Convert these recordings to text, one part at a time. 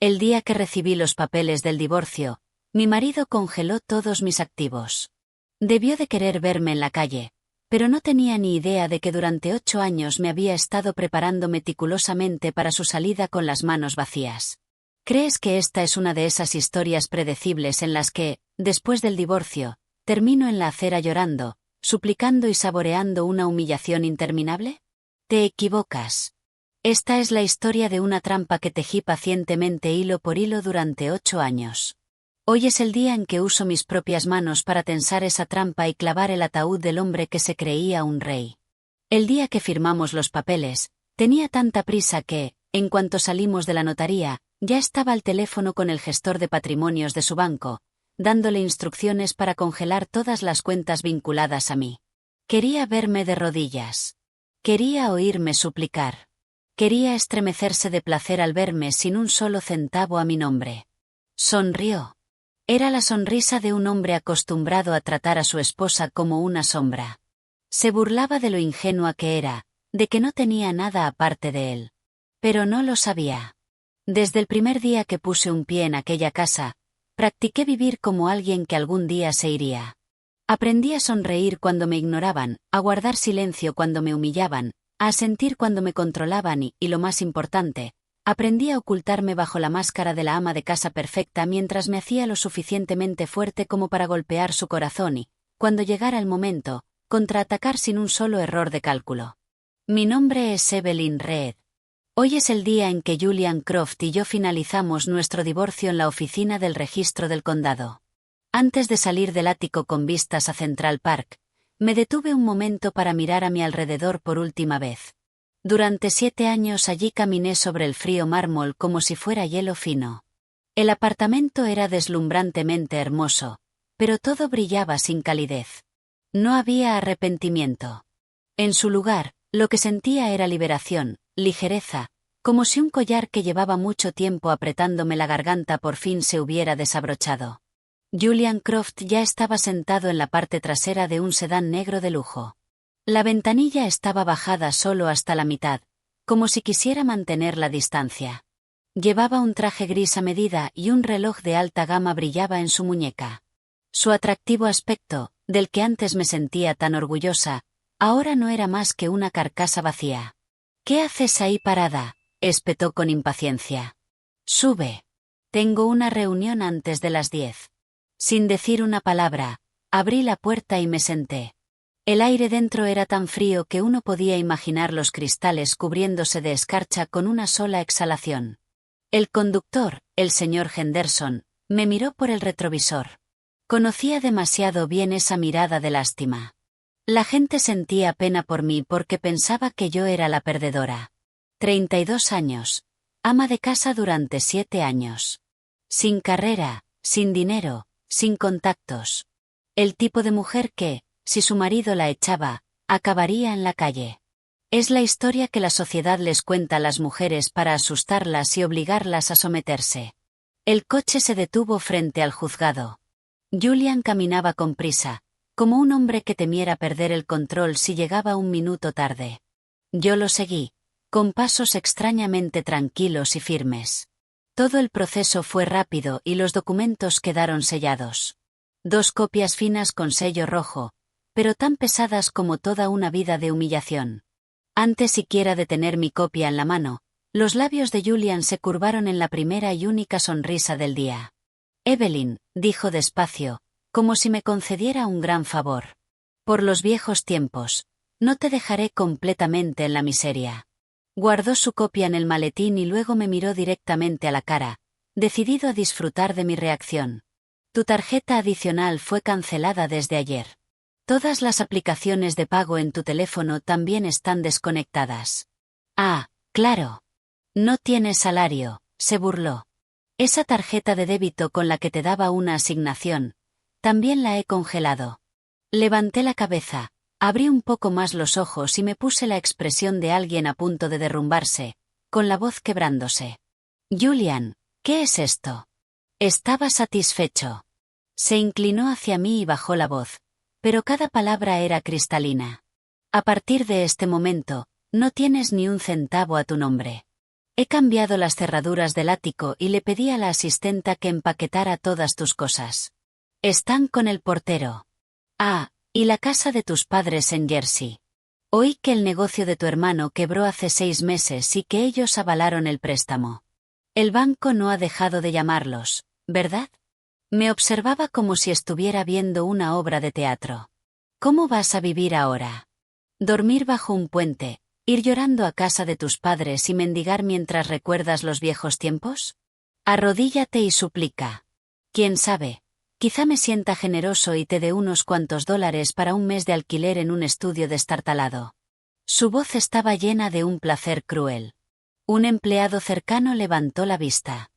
El día que recibí los papeles del divorcio, mi marido congeló todos mis activos. Debió de querer verme en la calle, pero no tenía ni idea de que durante 8 años me había estado preparando meticulosamente para su salida con las manos vacías. ¿Crees que esta es una de esas historias predecibles en las que, después del divorcio, termino en la acera llorando, suplicando y saboreando una humillación interminable? Te equivocas. Esta es la historia de una trampa que tejí pacientemente hilo por hilo durante 8 años. Hoy es el día en que uso mis propias manos para tensar esa trampa y clavar el ataúd del hombre que se creía un rey. El día que firmamos los papeles, tenía tanta prisa que, en cuanto salimos de la notaría, ya estaba al teléfono con el gestor de patrimonios de su banco, dándole instrucciones para congelar todas las cuentas vinculadas a mí. Quería verme de rodillas. Quería oírme suplicar. Quería estremecerse de placer al verme sin un solo centavo a mi nombre. Sonrió. Era la sonrisa de un hombre acostumbrado a tratar a su esposa como una sombra. Se burlaba de lo ingenua que era, de que no tenía nada aparte de él. Pero no lo sabía. Desde el primer día que puse un pie en aquella casa, practiqué vivir como alguien que algún día se iría. Aprendí a sonreír cuando me ignoraban, a guardar silencio cuando me humillaban, a asentir cuando me controlaban y lo más importante, aprendí a ocultarme bajo la máscara de la ama de casa perfecta mientras me hacía lo suficientemente fuerte como para golpear su corazón y, cuando llegara el momento, contraatacar sin un solo error de cálculo. Mi nombre es Evelyn Reed. Hoy es el día en que Julian Croft y yo finalizamos nuestro divorcio en la oficina del registro del condado. Antes de salir del ático con vistas a Central Park, me detuve un momento para mirar a mi alrededor por última vez. Durante 7 años allí caminé sobre el frío mármol como si fuera hielo fino. El apartamento era deslumbrantemente hermoso, pero todo brillaba sin calidez. No había arrepentimiento. En su lugar, lo que sentía era liberación, ligereza, como si un collar que llevaba mucho tiempo apretándome la garganta por fin se hubiera desabrochado. Julian Croft ya estaba sentado en la parte trasera de un sedán negro de lujo. La ventanilla estaba bajada solo hasta la mitad, como si quisiera mantener la distancia. Llevaba un traje gris a medida y un reloj de alta gama brillaba en su muñeca. Su atractivo aspecto, del que antes me sentía tan orgullosa, ahora no era más que una carcasa vacía. «¿Qué haces ahí parada?», espetó con impaciencia. «Sube. Tengo una reunión antes de las 10». Sin decir una palabra, abrí la puerta y me senté. El aire dentro era tan frío que uno podía imaginar los cristales cubriéndose de escarcha con una sola exhalación. El conductor, el señor Henderson, me miró por el retrovisor. Conocía demasiado bien esa mirada de lástima. La gente sentía pena por mí porque pensaba que yo era la perdedora. 32 años. Ama de casa durante 7 años. Sin carrera, sin dinero, sin contactos. El tipo de mujer que, si su marido la echaba, acabaría en la calle. Es la historia que la sociedad les cuenta a las mujeres para asustarlas y obligarlas a someterse. El coche se detuvo frente al juzgado. Julian caminaba con prisa, como un hombre que temiera perder el control si llegaba un minuto tarde. Yo lo seguí, con pasos extrañamente tranquilos y firmes. Todo el proceso fue rápido y los documentos quedaron sellados. 2 copias finas con sello rojo, pero tan pesadas como toda una vida de humillación. Antes siquiera de tener mi copia en la mano, los labios de Julian se curvaron en la primera y única sonrisa del día. «Evelyn», dijo despacio, como si me concediera un gran favor. «Por los viejos tiempos, no te dejaré completamente en la miseria». Guardó su copia en el maletín y luego me miró directamente a la cara, decidido a disfrutar de mi reacción. «Tu tarjeta adicional fue cancelada desde ayer. Todas las aplicaciones de pago en tu teléfono también están desconectadas». «Ah, claro. No tienes salario», se burló. «Esa tarjeta de débito con la que te daba una asignación, también la he congelado». Levanté la cabeza, abrí un poco más los ojos y me puse la expresión de alguien a punto de derrumbarse, con la voz quebrándose. «Julian, ¿qué es esto?» Estaba satisfecho. Se inclinó hacia mí y bajó la voz, pero cada palabra era cristalina. «A partir de este momento, no tienes ni un centavo a tu nombre». He cambiado las cerraduras del ático y le pedí a la asistenta que empaquetara todas tus cosas. Están con el portero. Ah, y la casa de tus padres en Jersey. Oí que el negocio de tu hermano quebró hace 6 meses y que ellos avalaron el préstamo. El banco no ha dejado de llamarlos, ¿verdad? Me observaba como si estuviera viendo una obra de teatro. ¿Cómo vas a vivir ahora? ¿Dormir bajo un puente, ir llorando a casa de tus padres y mendigar mientras recuerdas los viejos tiempos? Arrodíllate y suplica. ¿Quién sabe? Quizá me sienta generoso y te dé unos cuantos dólares para un mes de alquiler en un estudio destartalado. Su voz estaba llena de un placer cruel. Un empleado cercano levantó la vista.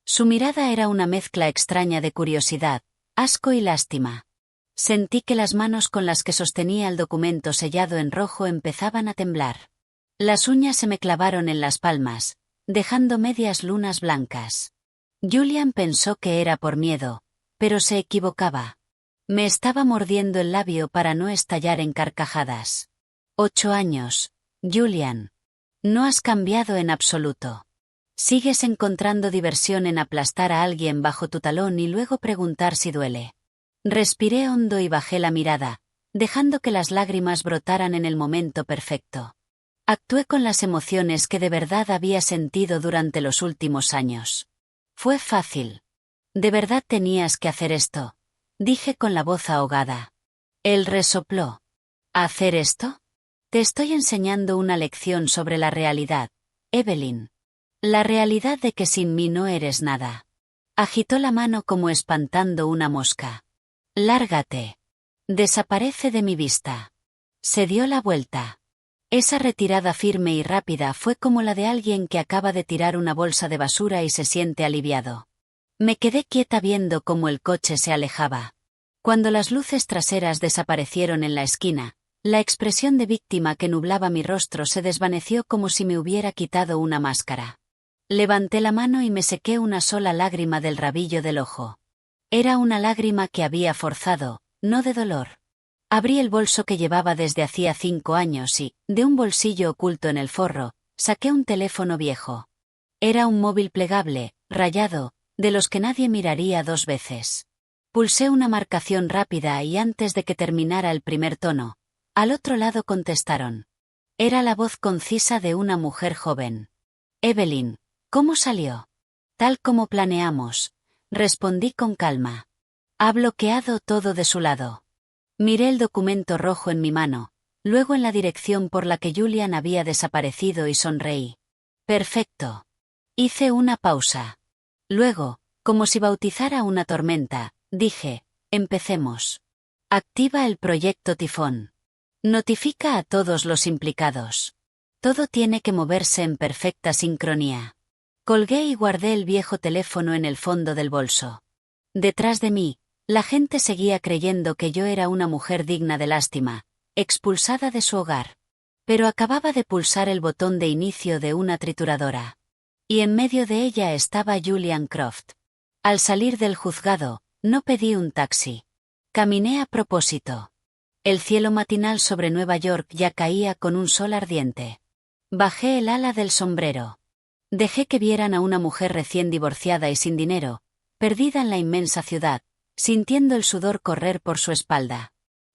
Su mirada era una mezcla extraña de curiosidad, asco y lástima. Sentí que las manos con las que sostenía el documento sellado en rojo empezaban a temblar. Las uñas se me clavaron en las palmas, dejando medias lunas blancas. Julian pensó que era por miedo, pero se equivocaba. Me estaba mordiendo el labio para no estallar en carcajadas. 8 años, Julian. No has cambiado en absoluto. Sigues encontrando diversión en aplastar a alguien bajo tu talón y luego preguntar si duele. Respiré hondo y bajé la mirada, dejando que las lágrimas brotaran en el momento perfecto. Actué con las emociones que de verdad había sentido durante los últimos años. Fue fácil. ¿De verdad tenías que hacer esto?, dije con la voz ahogada. Él resopló. ¿Hacer esto? Te estoy enseñando una lección sobre la realidad, Evelyn. La realidad de que sin mí no eres nada. Agitó la mano como espantando una mosca. Lárgate. Desaparece de mi vista. Se dio la vuelta. Esa retirada firme y rápida fue como la de alguien que acaba de tirar una bolsa de basura y se siente aliviado. Me quedé quieta viendo cómo el coche se alejaba. Cuando las luces traseras desaparecieron en la esquina, la expresión de víctima que nublaba mi rostro se desvaneció como si me hubiera quitado una máscara. Levanté la mano y me sequé una sola lágrima del rabillo del ojo. Era una lágrima que había forzado, no de dolor. Abrí el bolso que llevaba desde hacía 5 años y, de un bolsillo oculto en el forro, saqué un teléfono viejo. Era un móvil plegable, rayado, de los que nadie miraría 2 veces. Pulsé una marcación rápida y antes de que terminara el primer tono, al otro lado contestaron. Era la voz concisa de una mujer joven. Evelyn, ¿cómo salió? Tal como planeamos, respondí con calma. Ha bloqueado todo de su lado. Miré el documento rojo en mi mano, luego en la dirección por la que Julian había desaparecido y sonreí. Perfecto. Hice una pausa. Luego, como si bautizara una tormenta, dije, empecemos. Activa el proyecto Tifón. Notifica a todos los implicados. Todo tiene que moverse en perfecta sincronía. Colgué y guardé el viejo teléfono en el fondo del bolso. Detrás de mí, la gente seguía creyendo que yo era una mujer digna de lástima, expulsada de su hogar. Pero acababa de pulsar el botón de inicio de una trituradora. Y en medio de ella estaba Julian Croft. Al salir del juzgado, no pedí un taxi. Caminé a propósito. El cielo matinal sobre Nueva York ya caía con un sol ardiente. Bajé el ala del sombrero. Dejé que vieran a una mujer recién divorciada y sin dinero, perdida en la inmensa ciudad, sintiendo el sudor correr por su espalda.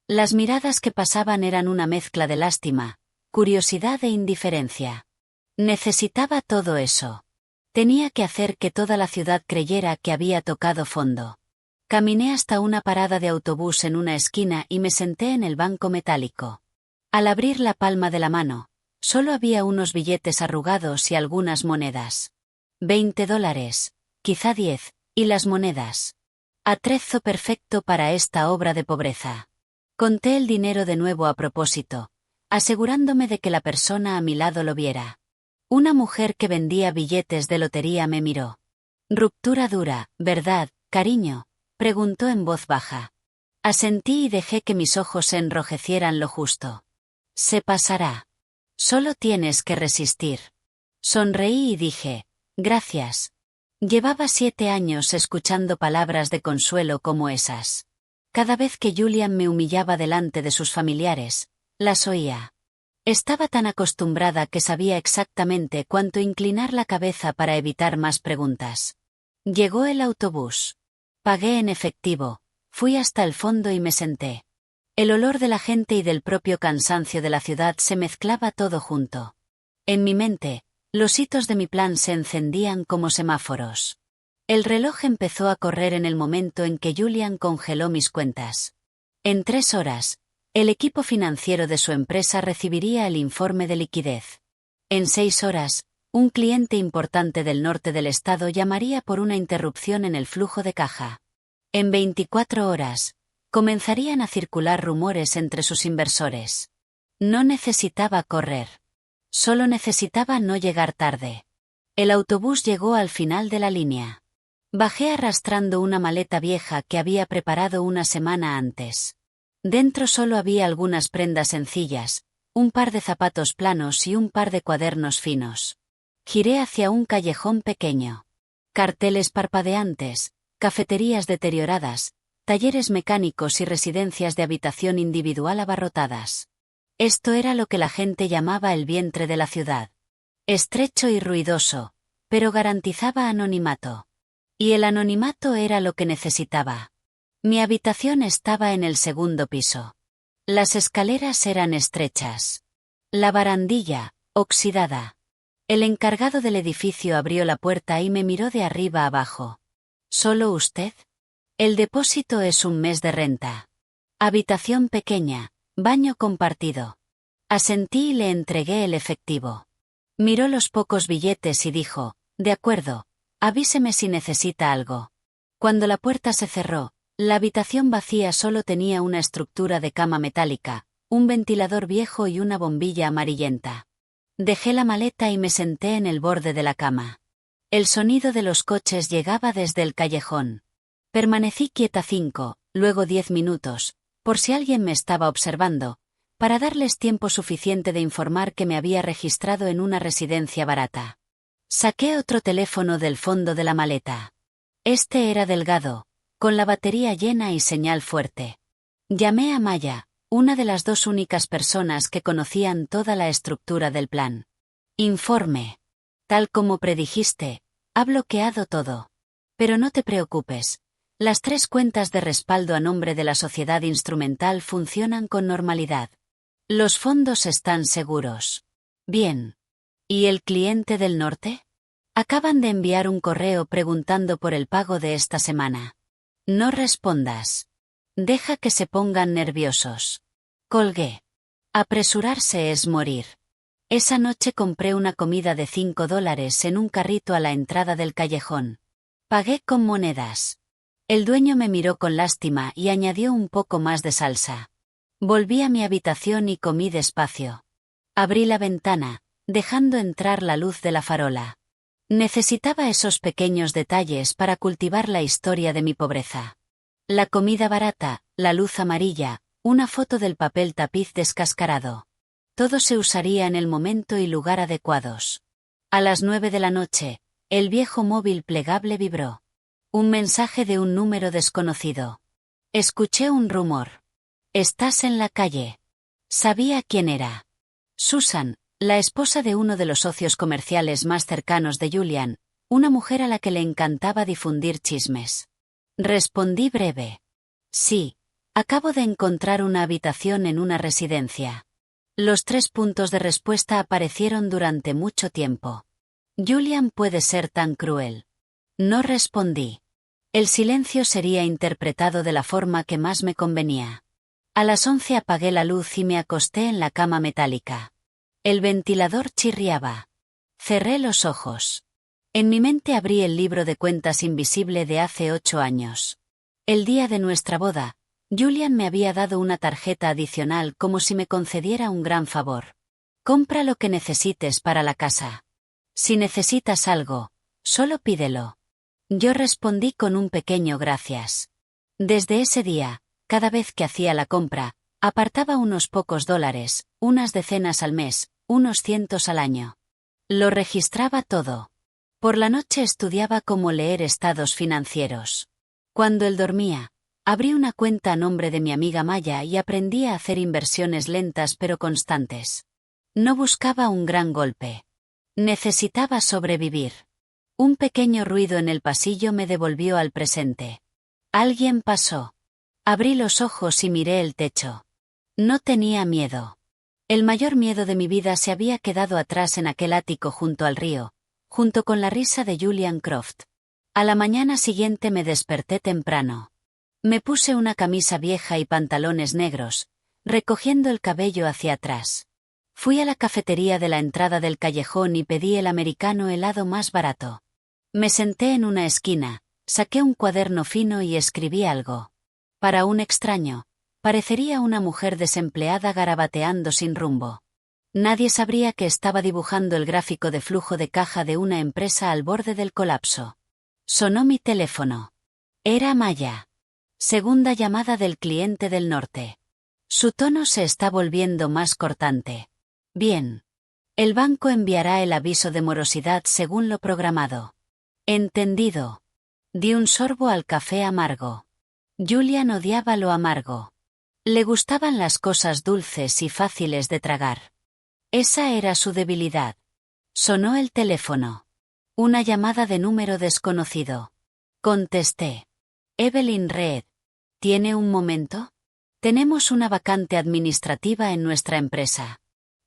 Las miradas que pasaban eran una mezcla de lástima, curiosidad e indiferencia. Necesitaba todo eso. Tenía que hacer que toda la ciudad creyera que había tocado fondo. Caminé hasta una parada de autobús en una esquina y me senté en el banco metálico. Al abrir la palma de la mano, solo había unos billetes arrugados y algunas monedas. 20 dólares, quizá 10, y las monedas. Atrezo perfecto para esta obra de pobreza. Conté el dinero de nuevo a propósito, asegurándome de que la persona a mi lado lo viera. Una mujer que vendía billetes de lotería me miró. Ruptura dura, ¿verdad, cariño?, preguntó en voz baja. Asentí y dejé que mis ojos se enrojecieran lo justo. Se pasará. Solo tienes que resistir. Sonreí y dije, gracias. Llevaba 7 años escuchando palabras de consuelo como esas. Cada vez que Julian me humillaba delante de sus familiares, las oía. Estaba tan acostumbrada que sabía exactamente cuánto inclinar la cabeza para evitar más preguntas. Llegó el autobús. Pagué en efectivo, fui hasta el fondo y me senté. El olor de la gente y del propio cansancio de la ciudad se mezclaba todo junto. En mi mente, los hitos de mi plan se encendían como semáforos. El reloj empezó a correr en el momento en que Julian congeló mis cuentas. En 3 horas, el equipo financiero de su empresa recibiría el informe de liquidez. En 6 horas, un cliente importante del norte del estado llamaría por una interrupción en el flujo de caja. En 24 horas, comenzarían a circular rumores entre sus inversores. No necesitaba correr. Solo necesitaba no llegar tarde. El autobús llegó al final de la línea. Bajé arrastrando una maleta vieja que había preparado una semana antes. Dentro solo había algunas prendas sencillas, un par de zapatos planos y un par de cuadernos finos. Giré hacia un callejón pequeño. Carteles parpadeantes, cafeterías deterioradas, talleres mecánicos y residencias de habitación individual abarrotadas. Esto era lo que la gente llamaba el vientre de la ciudad. Estrecho y ruidoso, pero garantizaba anonimato. Y el anonimato era lo que necesitaba. Mi habitación estaba en el 2.º piso. Las escaleras eran estrechas. La barandilla, oxidada. El encargado del edificio abrió la puerta y me miró de arriba abajo. ¿Solo usted? El depósito es un mes de renta. Habitación pequeña, baño compartido. Asentí y le entregué el efectivo. Miró los pocos billetes y dijo, de acuerdo, avíseme si necesita algo. Cuando la puerta se cerró, la habitación vacía solo tenía una estructura de cama metálica, un ventilador viejo y una bombilla amarillenta. Dejé la maleta y me senté en el borde de la cama. El sonido de los coches llegaba desde el callejón. Permanecí quieta 5, luego 10 minutos, por si alguien me estaba observando, para darles tiempo suficiente de informar que me había registrado en una residencia barata. Saqué otro teléfono del fondo de la maleta. Este era delgado, con la batería llena y señal fuerte. Llamé a Maya, una de las 2 únicas personas que conocían toda la estructura del plan. Informe. Tal como predijiste, ha bloqueado todo. Pero no te preocupes. Las 3 cuentas de respaldo a nombre de la sociedad instrumental funcionan con normalidad. Los fondos están seguros. Bien. ¿Y el cliente del norte? Acaban de enviar un correo preguntando por el pago de esta semana. No respondas. Deja que se pongan nerviosos. Colgué. Apresurarse es morir. Esa noche compré una comida de $5 en un carrito a la entrada del callejón. Pagué con monedas. El dueño me miró con lástima y añadió un poco más de salsa. Volví a mi habitación y comí despacio. Abrí la ventana, dejando entrar la luz de la farola. Necesitaba esos pequeños detalles para cultivar la historia de mi pobreza. La comida barata, la luz amarilla, una foto del papel tapiz descascarado. Todo se usaría en el momento y lugar adecuados. A las 9 de la noche, el viejo móvil plegable vibró. Un mensaje de un número desconocido. Escuché un rumor. Estás en la calle. Sabía quién era. Susan, la esposa de uno de los socios comerciales más cercanos de Julian, una mujer a la que le encantaba difundir chismes. Respondí breve. Sí, acabo de encontrar una habitación en una residencia. Los 3 puntos de respuesta aparecieron durante mucho tiempo. Julian puede ser tan cruel. No respondí. El silencio sería interpretado de la forma que más me convenía. A las 11 apagué la luz y me acosté en la cama metálica. El ventilador chirriaba. Cerré los ojos. En mi mente abrí el libro de cuentas invisible de hace 8 años. El día de nuestra boda, Julian me había dado una tarjeta adicional como si me concediera un gran favor. Compra lo que necesites para la casa. Si necesitas algo, solo pídelo. Yo respondí con un pequeño gracias. Desde ese día, cada vez que hacía la compra, apartaba unos pocos $, unas decenas al mes, unos cientos al año. Lo registraba todo. Por la noche estudiaba cómo leer estados financieros. Cuando él dormía, abrí una cuenta a nombre de mi amiga Maya y aprendí a hacer inversiones lentas pero constantes. No buscaba un gran golpe. Necesitaba sobrevivir. Un pequeño ruido en el pasillo me devolvió al presente. Alguien pasó. Abrí los ojos y miré el techo. No tenía miedo. El mayor miedo de mi vida se había quedado atrás en aquel ático junto al río, junto con la risa de Julian Croft. A la mañana siguiente me desperté temprano. Me puse una camisa vieja y pantalones negros, recogiendo el cabello hacia atrás. Fui a la cafetería de la entrada del callejón y pedí el americano helado más barato. Me senté en una esquina, saqué un cuaderno fino y escribí algo. Para un extraño, parecería una mujer desempleada garabateando sin rumbo. Nadie sabría que estaba dibujando el gráfico de flujo de caja de una empresa al borde del colapso. Sonó mi teléfono. Era Maya. Segunda llamada del cliente del norte. Su tono se está volviendo más cortante. Bien. El banco enviará el aviso de morosidad según lo programado. Entendido. Di un sorbo al café amargo. Julian odiaba lo amargo. Le gustaban las cosas dulces y fáciles de tragar. Esa era su debilidad. Sonó el teléfono. Una llamada de número desconocido. Contesté. Evelyn Reed. ¿Tiene un momento? Tenemos una vacante administrativa en nuestra empresa.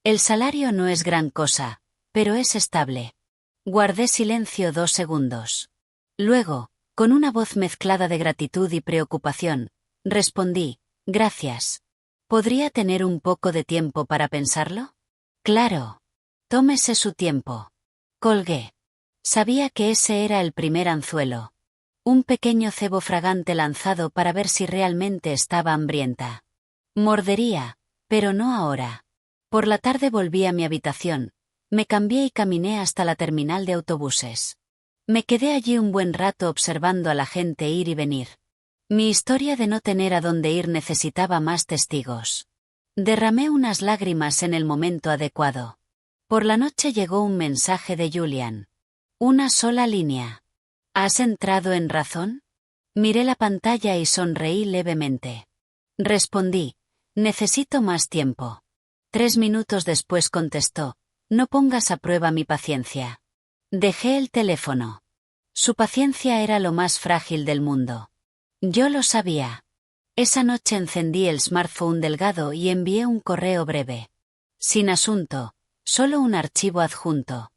El salario no es gran cosa, pero es estable. Guardé silencio 2 segundos. Luego, con una voz mezclada de gratitud y preocupación, respondí, gracias. ¿Podría tener un poco de tiempo para pensarlo? Claro. Tómese su tiempo. Colgué. Sabía que ese era el primer anzuelo. Un pequeño cebo fragante lanzado para ver si realmente estaba hambrienta. Mordería, pero no ahora. Por la tarde volví a mi habitación, me cambié y caminé hasta la terminal de autobuses. Me quedé allí un buen rato observando a la gente ir y venir. Mi historia de no tener a dónde ir necesitaba más testigos. Derramé unas lágrimas en el momento adecuado. Por la noche llegó un mensaje de Julian. Una sola línea. ¿Has entrado en razón? Miré la pantalla y sonreí levemente. Respondí, necesito más tiempo. 3 minutos después contestó, no pongas a prueba mi paciencia. Dejé el teléfono. Su paciencia era lo más frágil del mundo. Yo lo sabía. Esa noche encendí el smartphone delgado y envié un correo breve. Sin asunto, solo un archivo adjunto.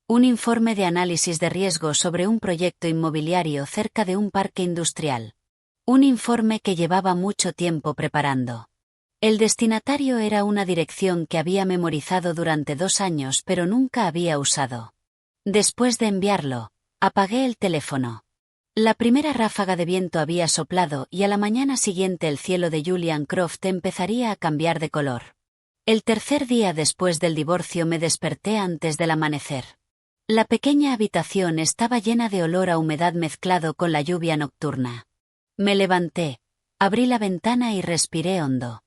Un informe de análisis de riesgo sobre un proyecto inmobiliario cerca de un parque industrial. Un informe que llevaba mucho tiempo preparando. El destinatario era una dirección que había memorizado durante 2 años pero nunca había usado. Después de enviarlo, apagué el teléfono. La primera ráfaga de viento había soplado y a la mañana siguiente el cielo de Julian Croft empezaría a cambiar de color. El tercer día después del divorcio me desperté antes del amanecer. La pequeña habitación estaba llena de olor a humedad mezclado con la lluvia nocturna. Me levanté, abrí la ventana y respiré hondo.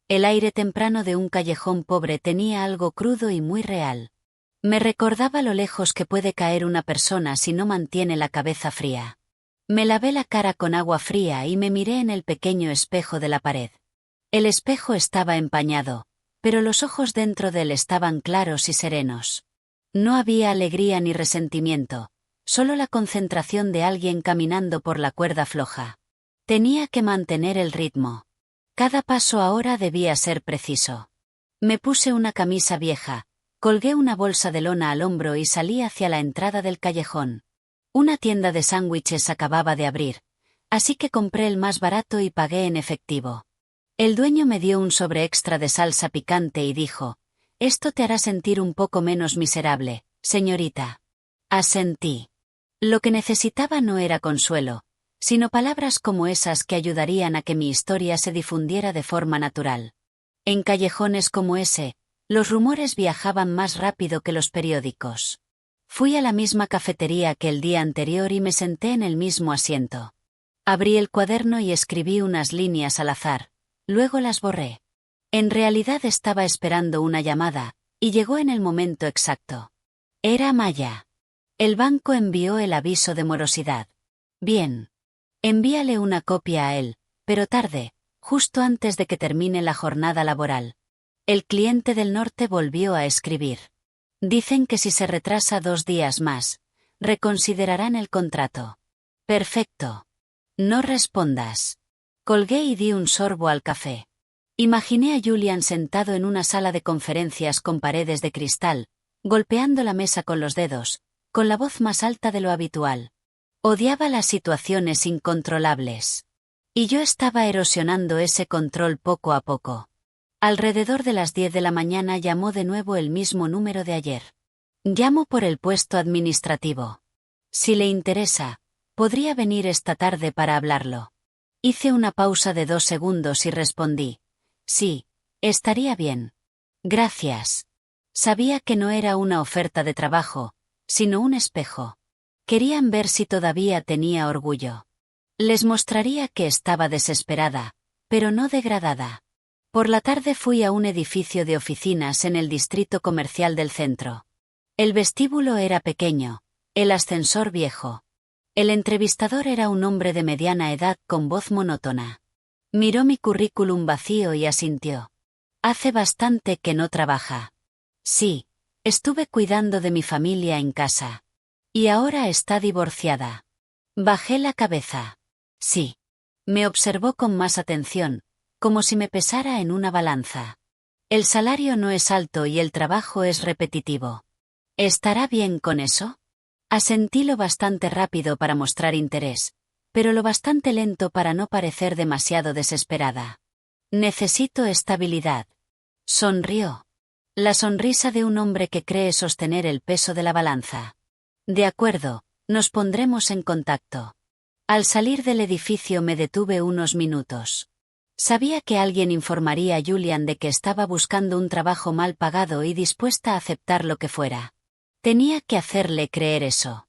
El aire temprano de un callejón pobre tenía algo crudo y muy real. Me recordaba lo lejos que puede caer una persona si no mantiene la cabeza fría. Me lavé la cara con agua fría y me miré en el pequeño espejo de la pared. El espejo estaba empañado, pero los ojos dentro de él estaban claros y serenos. No había alegría ni resentimiento, solo la concentración de alguien caminando por la cuerda floja. Tenía que mantener el ritmo. Cada paso ahora debía ser preciso. Me puse una camisa vieja, colgué una bolsa de lona al hombro y salí hacia la entrada del callejón. Una tienda de sándwiches acababa de abrir, así que compré el más barato y pagué en efectivo. El dueño me dio un sobre extra de salsa picante y dijo, «Esto te hará sentir un poco menos miserable, señorita». Asentí. Lo que necesitaba no era consuelo, sino palabras como esas que ayudarían a que mi historia se difundiera de forma natural. En callejones como ese, los rumores viajaban más rápido que los periódicos. Fui a la misma cafetería que el día anterior y me senté en el mismo asiento. Abrí el cuaderno y escribí unas líneas al azar, luego las borré. En realidad estaba esperando una llamada, y llegó en el momento exacto. Era Maya. El banco envió el aviso de morosidad. Bien. Envíale una copia a él, pero tarde, justo antes de que termine la jornada laboral. El cliente del norte volvió a escribir. Dicen que si se retrasa 2 días más, reconsiderarán el contrato. Perfecto. No respondas. Colgué y di un sorbo al café. Imaginé a Julian sentado en una sala de conferencias con paredes de cristal, golpeando la mesa con los dedos, con la voz más alta de lo habitual. Odiaba las situaciones incontrolables. Y yo estaba erosionando ese control poco a poco. Alrededor de las 10 de la mañana llamó de nuevo el mismo número de ayer. Llamo por el puesto administrativo. Si le interesa, podría venir esta tarde para hablarlo. Hice una pausa de 2 segundos y respondí. Sí, estaría bien. Gracias. Sabía que no era una oferta de trabajo, sino un espejo. Querían ver si todavía tenía orgullo. Les mostraría que estaba desesperada, pero no degradada. Por la tarde fui a un edificio de oficinas en el distrito comercial del centro. El vestíbulo era pequeño, el ascensor viejo. El entrevistador era un hombre de mediana edad con voz monótona. Miró mi currículum vacío y asintió. Hace bastante que no trabaja. Sí, estuve cuidando de mi familia en casa. Y ahora está divorciada. Bajé la cabeza. Sí. Me observó con más atención, como si me pesara en una balanza. El salario no es alto y el trabajo es repetitivo. ¿Estará bien con eso? Asentí lo bastante rápido para mostrar interés, pero lo bastante lento para no parecer demasiado desesperada. Necesito estabilidad. Sonrió. La sonrisa de un hombre que cree sostener el peso de la balanza. De acuerdo, nos pondremos en contacto. Al salir del edificio me detuve unos minutos. Sabía que alguien informaría a Julian de que estaba buscando un trabajo mal pagado y dispuesta a aceptar lo que fuera. Tenía que hacerle creer eso.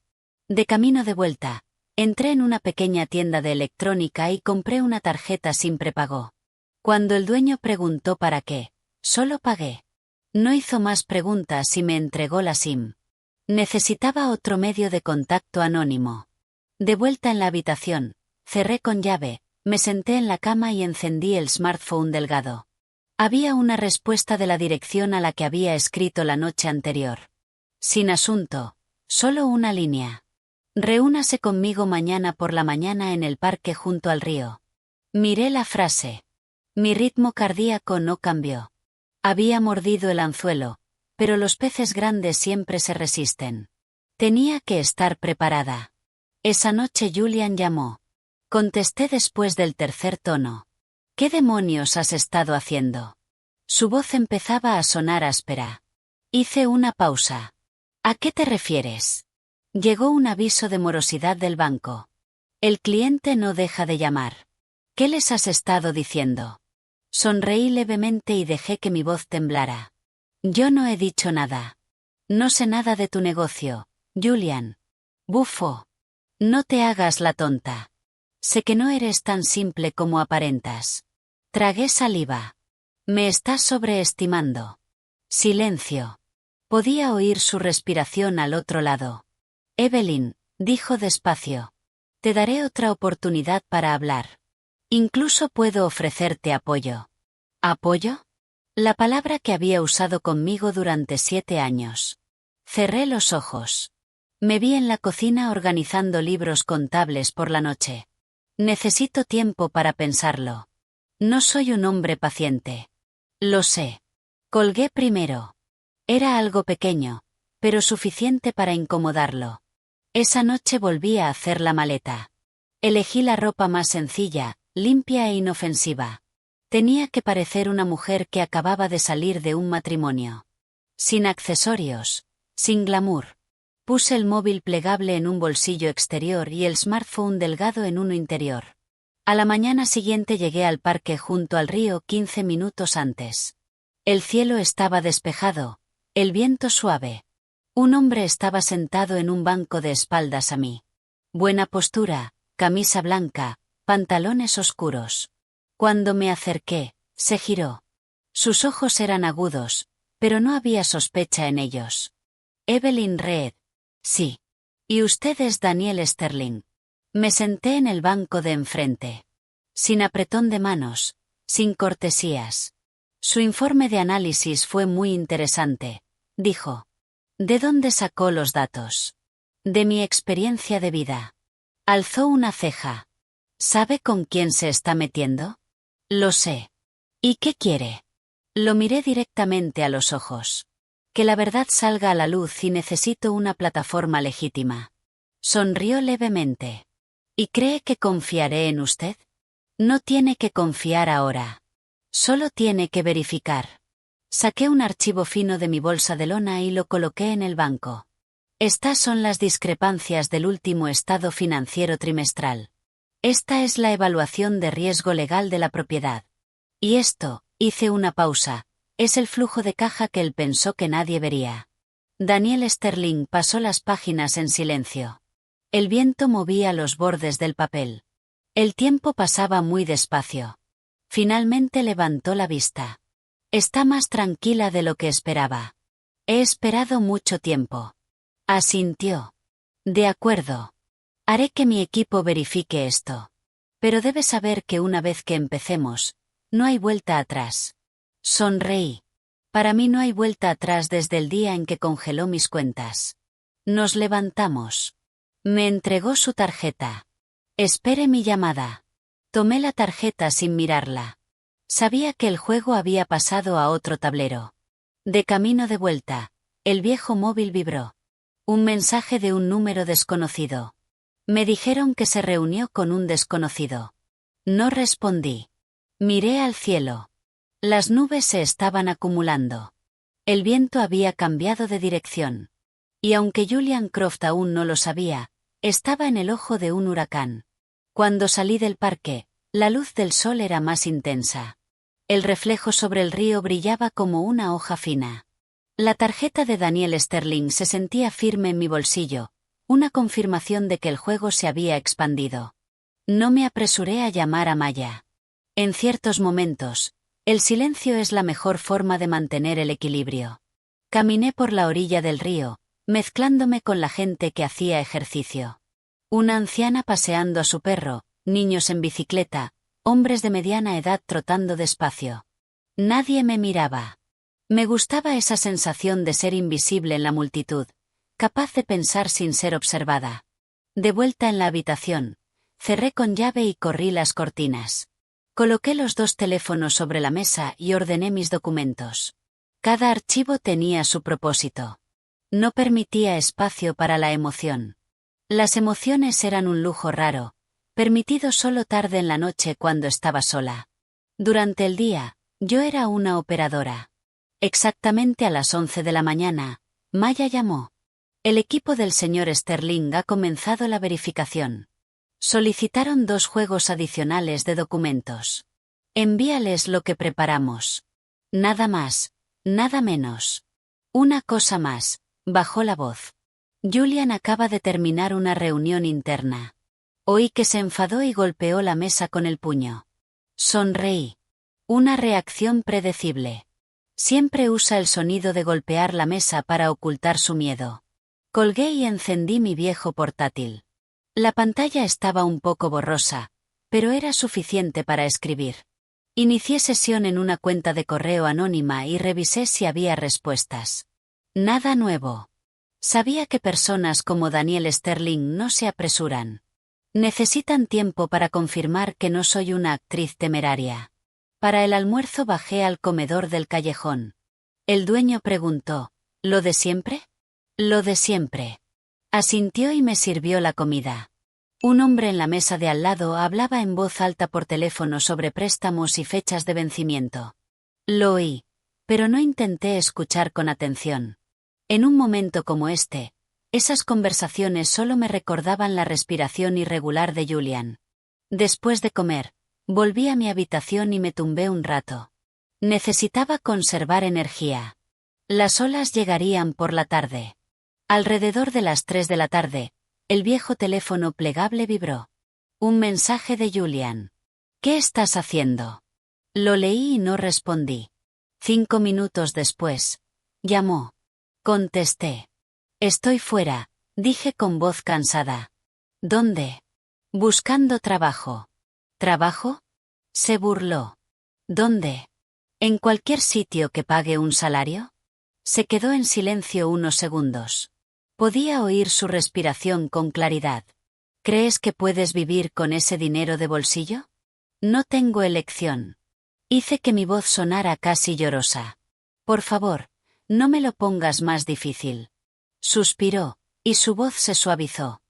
De camino de vuelta, entré en una pequeña tienda de electrónica y compré una tarjeta sin prepago. Cuando el dueño preguntó para qué, solo pagué. No hizo más preguntas y me entregó la SIM. Necesitaba otro medio de contacto anónimo. De vuelta en la habitación, cerré con llave, me senté en la cama y encendí el smartphone delgado. Había una respuesta de la dirección a la que había escrito la noche anterior. Sin asunto, solo una línea. Reúnase conmigo mañana por la mañana en el parque junto al río. Miré la frase. Mi ritmo cardíaco no cambió. Había mordido el anzuelo, pero los peces grandes siempre se resisten. Tenía que estar preparada. Esa noche Julian llamó. Contesté después del tercer tono. ¿Qué demonios has estado haciendo? Su voz empezaba a sonar áspera. Hice una pausa. ¿A qué te refieres? Llegó un aviso de morosidad del banco. El cliente no deja de llamar. ¿Qué les has estado diciendo? Sonreí levemente y dejé que mi voz temblara. Yo no he dicho nada. No sé nada de tu negocio, Julian. Bufó. No te hagas la tonta. Sé que no eres tan simple como aparentas. Tragué saliva. Me estás sobreestimando. Silencio. Podía oír su respiración al otro lado. Evelyn, dijo despacio. Te daré otra oportunidad para hablar. Incluso puedo ofrecerte apoyo. ¿Apoyo? La palabra que había usado conmigo durante 7 años. Cerré los ojos. Me vi en la cocina organizando libros contables por la noche. Necesito tiempo para pensarlo. No soy un hombre paciente. Lo sé. Colgué primero. Era algo pequeño, pero suficiente para incomodarlo. Esa noche volví a hacer la maleta. Elegí la ropa más sencilla, limpia e inofensiva. Tenía que parecer una mujer que acababa de salir de un matrimonio. Sin accesorios, sin glamour. Puse el móvil plegable en un bolsillo exterior y el smartphone delgado en uno interior. A la mañana siguiente llegué al parque junto al río 15 minutos antes. El cielo estaba despejado, el viento suave. Un hombre estaba sentado en un banco de espaldas a mí. Buena postura, camisa blanca, pantalones oscuros. Cuando me acerqué, se giró. Sus ojos eran agudos, pero no había sospecha en ellos. Evelyn Reed. Sí. ¿Y usted es Daniel Sterling? Me senté en el banco de enfrente. Sin apretón de manos, sin cortesías. Su informe de análisis fue muy interesante, dijo. ¿De dónde sacó los datos? De mi experiencia de vida. Alzó una ceja. ¿Sabe con quién se está metiendo? Lo sé. ¿Y qué quiere? Lo miré directamente a los ojos. Que la verdad salga a la luz y necesito una plataforma legítima. Sonrió levemente. ¿Y cree que confiaré en usted? No tiene que confiar ahora. Solo tiene que verificar. Saqué un archivo fino de mi bolsa de lona y lo coloqué en el banco. Estas son las discrepancias del último estado financiero trimestral. Esta es la evaluación de riesgo legal de la propiedad. Y esto, hice una pausa, es el flujo de caja que él pensó que nadie vería. Daniel Sterling pasó las páginas en silencio. El viento movía los bordes del papel. El tiempo pasaba muy despacio. Finalmente levantó la vista. Está más tranquila de lo que esperaba. He esperado mucho tiempo. Asintió. De acuerdo. Haré que mi equipo verifique esto. Pero debe saber que una vez que empecemos, no hay vuelta atrás. Sonreí. Para mí no hay vuelta atrás desde el día en que congeló mis cuentas. Nos levantamos. Me entregó su tarjeta. Espere mi llamada. Tomé la tarjeta sin mirarla. Sabía que el juego había pasado a otro tablero. De camino de vuelta, el viejo móvil vibró. Un mensaje de un número desconocido. Me dijeron que se reunió con un desconocido. No respondí. Miré al cielo. Las nubes se estaban acumulando. El viento había cambiado de dirección. Y aunque Julian Croft aún no lo sabía, estaba en el ojo de un huracán. Cuando salí del parque, la luz del sol era más intensa. El reflejo sobre el río brillaba como una hoja fina. La tarjeta de Daniel Sterling se sentía firme en mi bolsillo, una confirmación de que el juego se había expandido. No me apresuré a llamar a Maya. En ciertos momentos, el silencio es la mejor forma de mantener el equilibrio. Caminé por la orilla del río, mezclándome con la gente que hacía ejercicio. Una anciana paseando a su perro, niños en bicicleta, hombres de mediana edad trotando despacio. Nadie me miraba. Me gustaba esa sensación de ser invisible en la multitud, capaz de pensar sin ser observada. De vuelta en la habitación, cerré con llave y corrí las cortinas. Coloqué los dos teléfonos sobre la mesa y ordené mis documentos. Cada archivo tenía su propósito. No permitía espacio para la emoción. Las emociones eran un lujo raro, permitido solo tarde en la noche cuando estaba sola. Durante el día, yo era una operadora. Exactamente a las 11 de la mañana, Maya llamó. El equipo del señor Sterling ha comenzado la verificación. Solicitaron 2 juegos adicionales de documentos. Envíales lo que preparamos. Nada más, nada menos. Una cosa más, bajó la voz. Julian acaba de terminar una reunión interna. Oí que se enfadó y golpeó la mesa con el puño. Sonreí. Una reacción predecible. Siempre usa el sonido de golpear la mesa para ocultar su miedo. Colgué y encendí mi viejo portátil. La pantalla estaba un poco borrosa, pero era suficiente para escribir. Inicié sesión en una cuenta de correo anónima y revisé si había respuestas. Nada nuevo. Sabía que personas como Daniel Sterling no se apresuran. Necesitan tiempo para confirmar que no soy una actriz temeraria. Para el almuerzo bajé al comedor del callejón. El dueño preguntó, ¿lo de siempre? Lo de siempre. Asintió y me sirvió la comida. Un hombre en la mesa de al lado hablaba en voz alta por teléfono sobre préstamos y fechas de vencimiento. Lo oí, pero no intenté escuchar con atención. En un momento como este, esas conversaciones solo me recordaban la respiración irregular de Julian. Después de comer, volví a mi habitación y me tumbé un rato. Necesitaba conservar energía. Las olas llegarían por la tarde. Alrededor de las 3 de la tarde, el viejo teléfono plegable vibró. Un mensaje de Julian. ¿Qué estás haciendo? Lo leí y no respondí. 5 minutos después, llamó. Contesté. Estoy fuera, dije con voz cansada. ¿Dónde? Buscando trabajo. ¿Trabajo? Se burló. ¿Dónde? ¿En cualquier sitio que pague un salario? Se quedó en silencio unos segundos. Podía oír su respiración con claridad. ¿Crees que puedes vivir con ese dinero de bolsillo? No tengo elección. Hice que mi voz sonara casi llorosa. Por favor, no me lo pongas más difícil. Suspiró, y su voz se suavizó.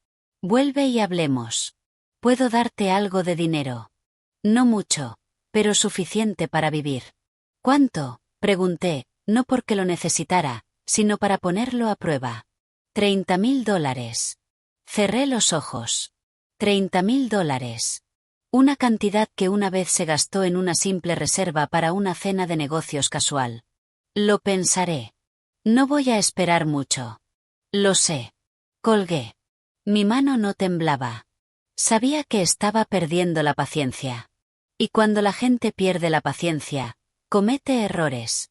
Vuelve y hablemos. Puedo darte algo de dinero. No mucho, pero suficiente para vivir. ¿Cuánto? Pregunté, no porque lo necesitara, sino para ponerlo a prueba. $30.000. Cerré los ojos. $30.000. Una cantidad que una vez se gastó en una simple reserva para una cena de negocios casual. Lo pensaré. No voy a esperar mucho. Lo sé. Colgué. Mi mano no temblaba. Sabía que estaba perdiendo la paciencia. Y cuando la gente pierde la paciencia, comete errores.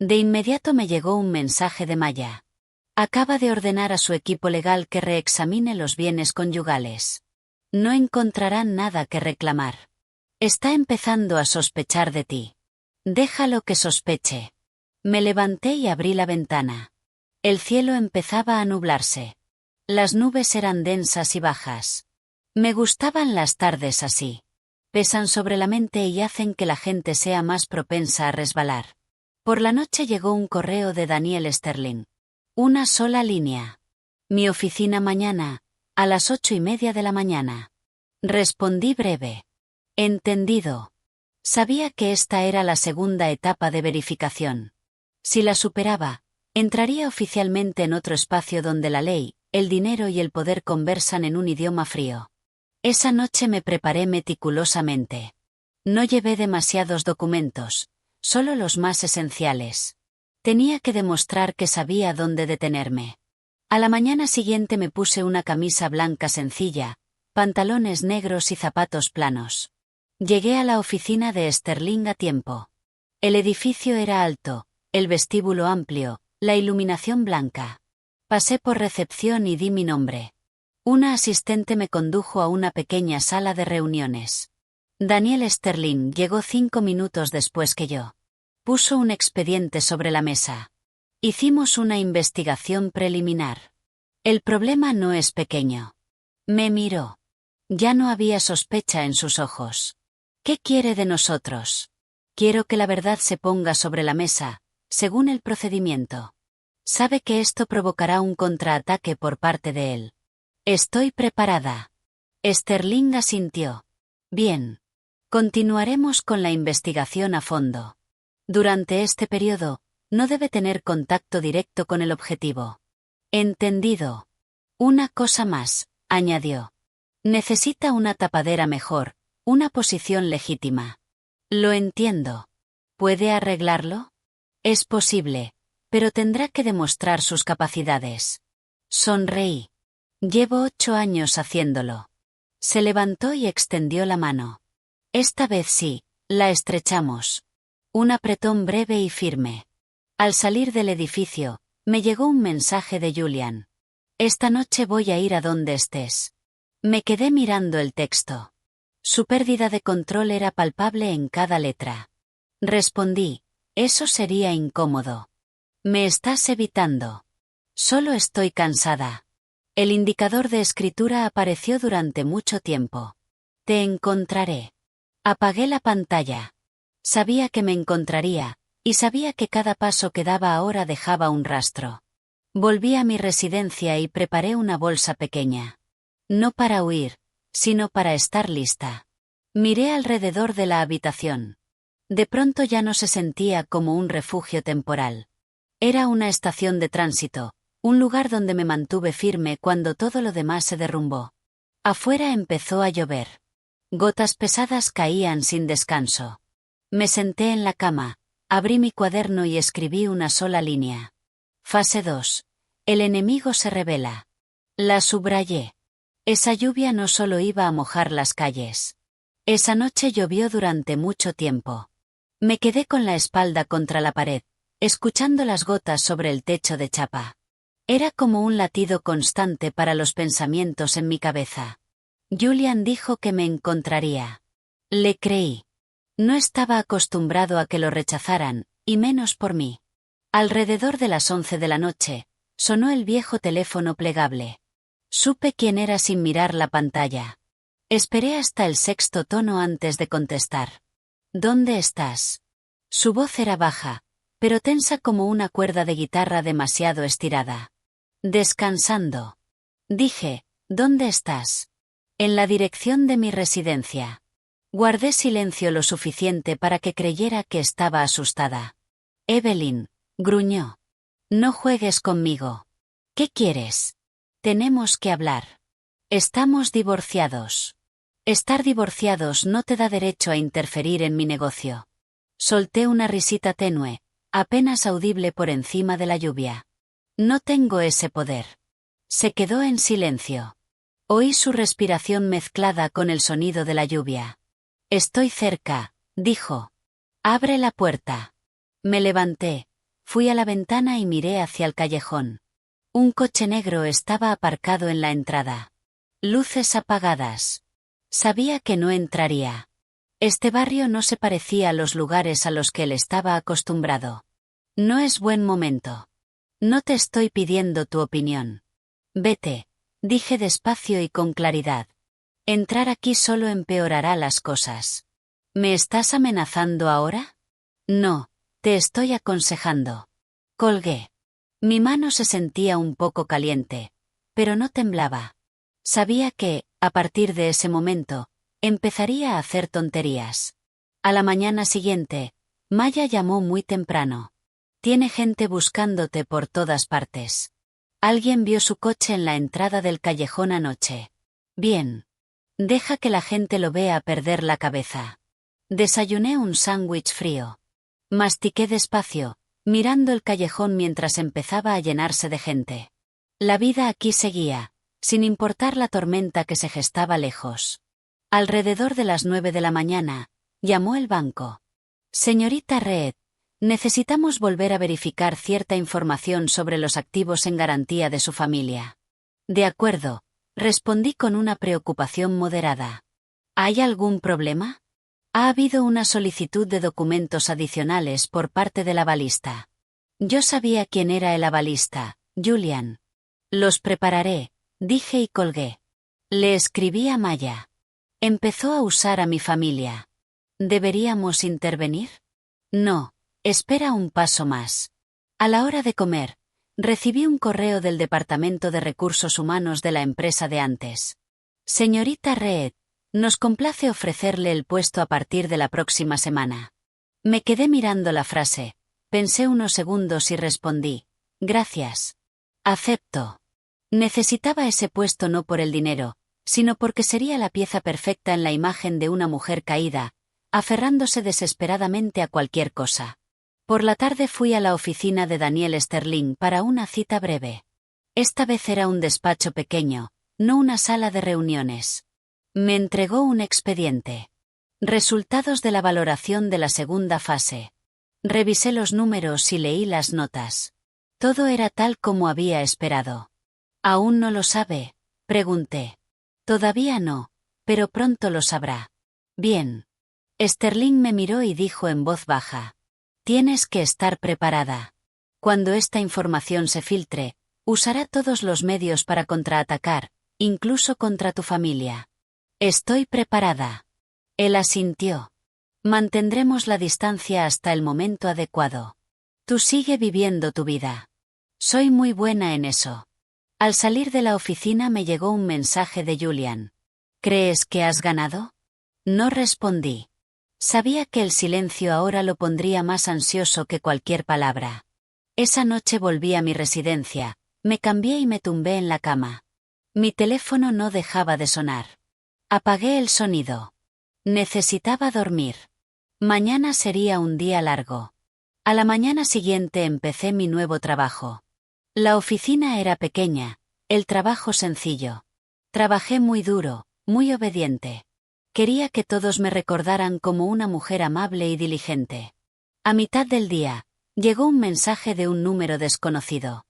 De inmediato me llegó un mensaje de Maya. Acaba de ordenar a su equipo legal que reexamine los bienes conyugales. No encontrarán nada que reclamar. Está empezando a sospechar de ti. Déjalo que sospeche. Me levanté y abrí la ventana. El cielo empezaba a nublarse. Las nubes eran densas y bajas. Me gustaban las tardes así. Pesan sobre la mente y hacen que la gente sea más propensa a resbalar. Por la noche llegó un correo de Daniel Sterling. Una sola línea. Mi oficina mañana, a las 8:30 de la mañana. Respondí breve. Entendido. Sabía que esta era la segunda etapa de verificación. Si la superaba, entraría oficialmente en otro espacio donde la ley, el dinero y el poder conversan en un idioma frío. Esa noche me preparé meticulosamente. No llevé demasiados documentos, solo los más esenciales. Tenía que demostrar que sabía dónde detenerme. A la mañana siguiente me puse una camisa blanca sencilla, pantalones negros y zapatos planos. Llegué a la oficina de Sterling a tiempo. El edificio era alto, el vestíbulo amplio, la iluminación blanca. Pasé por recepción y di mi nombre. Una asistente me condujo a una pequeña sala de reuniones. Daniel Sterling llegó 5 minutos después que yo. Puso un expediente sobre la mesa. Hicimos una investigación preliminar. El problema no es pequeño. Me miró. Ya no había sospecha en sus ojos. ¿Qué quiere de nosotros? Quiero que la verdad se ponga sobre la mesa, según el procedimiento. Sabe que esto provocará un contraataque por parte de él. Estoy preparada. Sterling asintió. Bien. Continuaremos con la investigación a fondo. Durante este periodo, no debe tener contacto directo con el objetivo. Entendido. Una cosa más, añadió. Necesita una tapadera mejor, una posición legítima. Lo entiendo. ¿Puede arreglarlo? Es posible, pero tendrá que demostrar sus capacidades. Sonreí. Llevo 8 años haciéndolo. Se levantó y extendió la mano. Esta vez sí, la estrechamos. Un apretón breve y firme. Al salir del edificio, me llegó un mensaje de Julian. Esta noche voy a ir a donde estés. Me quedé mirando el texto. Su pérdida de control era palpable en cada letra. Respondí, eso sería incómodo. Me estás evitando. Solo estoy cansada. El indicador de escritura apareció durante mucho tiempo. Te encontraré. Apagué la pantalla. Sabía que me encontraría, y sabía que cada paso que daba ahora dejaba un rastro. Volví a mi residencia y preparé una bolsa pequeña. No para huir, sino para estar lista. Miré alrededor de la habitación. De pronto ya no se sentía como un refugio temporal. Era una estación de tránsito, un lugar donde me mantuve firme cuando todo lo demás se derrumbó. Afuera empezó a llover. Gotas pesadas caían sin descanso. Me senté en la cama, abrí mi cuaderno y escribí una sola línea. Fase 2. El enemigo se revela. La subrayé. Esa lluvia no solo iba a mojar las calles. Esa noche llovió durante mucho tiempo. Me quedé con la espalda contra la pared, escuchando las gotas sobre el techo de chapa. Era como un latido constante para los pensamientos en mi cabeza. Julian dijo que me encontraría. Le creí. No estaba acostumbrado a que lo rechazaran, y menos por mí. Alrededor de las 11 de la noche, sonó el viejo teléfono plegable. Supe quién era sin mirar la pantalla. Esperé hasta el sexto tono antes de contestar. ¿Dónde estás? Su voz era baja, pero tensa como una cuerda de guitarra demasiado estirada. Descansando. Dije, ¿dónde estás? En la dirección de mi residencia. Guardé silencio lo suficiente para que creyera que estaba asustada. Evelyn, gruñó. No juegues conmigo. ¿Qué quieres? Tenemos que hablar. Estamos divorciados. Estar divorciados no te da derecho a interferir en mi negocio. Solté una risita tenue, apenas audible por encima de la lluvia. No tengo ese poder. Se quedó en silencio. Oí su respiración mezclada con el sonido de la lluvia. Estoy cerca, dijo. Abre la puerta. Me levanté, fui a la ventana y miré hacia el callejón. Un coche negro estaba aparcado en la entrada. Luces apagadas. Sabía que no entraría. Este barrio no se parecía a los lugares a los que él estaba acostumbrado. No es buen momento. No te estoy pidiendo tu opinión. Vete, dije despacio y con claridad. Entrar aquí solo empeorará las cosas. ¿Me estás amenazando ahora? No, te estoy aconsejando. Colgué. Mi mano se sentía un poco caliente, pero no temblaba. Sabía que, a partir de ese momento, empezaría a hacer tonterías. A la mañana siguiente, Maya llamó muy temprano. Tiene gente buscándote por todas partes. Alguien vio su coche en la entrada del callejón anoche. Bien. Deja que la gente lo vea perder la cabeza. Desayuné un sándwich frío. Mastiqué despacio, mirando el callejón mientras empezaba a llenarse de gente. La vida aquí seguía, sin importar la tormenta que se gestaba lejos. Alrededor de las 9 de la mañana, llamó el banco. Señorita Reed, necesitamos volver a verificar cierta información sobre los activos en garantía de su familia. De acuerdo, respondí con una preocupación moderada. ¿Hay algún problema? Ha habido una solicitud de documentos adicionales por parte del avalista. Yo sabía quién era el avalista, Julian. Los prepararé, dije y colgué. Le escribí a Maya. Empezó a usar a mi familia. ¿Deberíamos intervenir? No, espera un paso más. A la hora de comer, recibí un correo del Departamento de Recursos Humanos de la empresa de antes. Señorita Reed, nos complace ofrecerle el puesto a partir de la próxima semana. Me quedé mirando la frase, pensé unos segundos y respondí, gracias. Acepto. Necesitaba ese puesto no por el dinero, sino porque sería la pieza perfecta en la imagen de una mujer caída, aferrándose desesperadamente a cualquier cosa. Por la tarde fui a la oficina de Daniel Sterling para una cita breve. Esta vez era un despacho pequeño, no una sala de reuniones. Me entregó un expediente. Resultados de la valoración de la segunda fase. Revisé los números y leí las notas. Todo era tal como había esperado. ¿Aún no lo sabe? Pregunté. Todavía no, pero pronto lo sabrá. Bien. Sterling me miró y dijo en voz baja. Tienes que estar preparada. Cuando esta información se filtre, usará todos los medios para contraatacar, incluso contra tu familia. Estoy preparada. Él asintió. Mantendremos la distancia hasta el momento adecuado. Tú sigue viviendo tu vida. Soy muy buena en eso. Al salir de la oficina me llegó un mensaje de Julian. ¿Crees que has ganado? No respondí. Sabía que el silencio ahora lo pondría más ansioso que cualquier palabra. Esa noche volví a mi residencia, me cambié y me tumbé en la cama. Mi teléfono no dejaba de sonar. Apagué el sonido. Necesitaba dormir. Mañana sería un día largo. A la mañana siguiente empecé mi nuevo trabajo. La oficina era pequeña, el trabajo sencillo. Trabajé muy duro, muy obediente. Quería que todos me recordaran como una mujer amable y diligente. A mitad del día, llegó un mensaje de un número desconocido.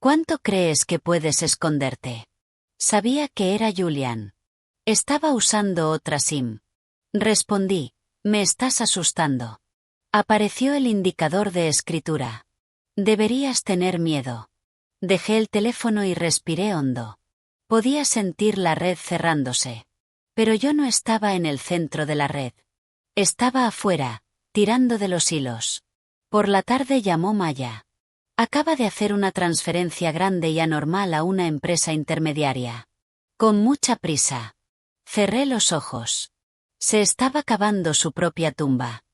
¿Cuánto crees que puedes esconderte? Sabía que era Julian. Estaba usando otra SIM. Respondí, Me estás asustando. Apareció el indicador de escritura. Deberías tener miedo. Dejé el teléfono y respiré hondo. Podía sentir la red cerrándose. Pero yo no estaba en el centro de la red. Estaba afuera, tirando de los hilos. Por la tarde llamó Maya. Acaba de hacer una transferencia grande y anormal a una empresa intermediaria. Con mucha prisa. Cerré los ojos. Se estaba cavando su propia tumba.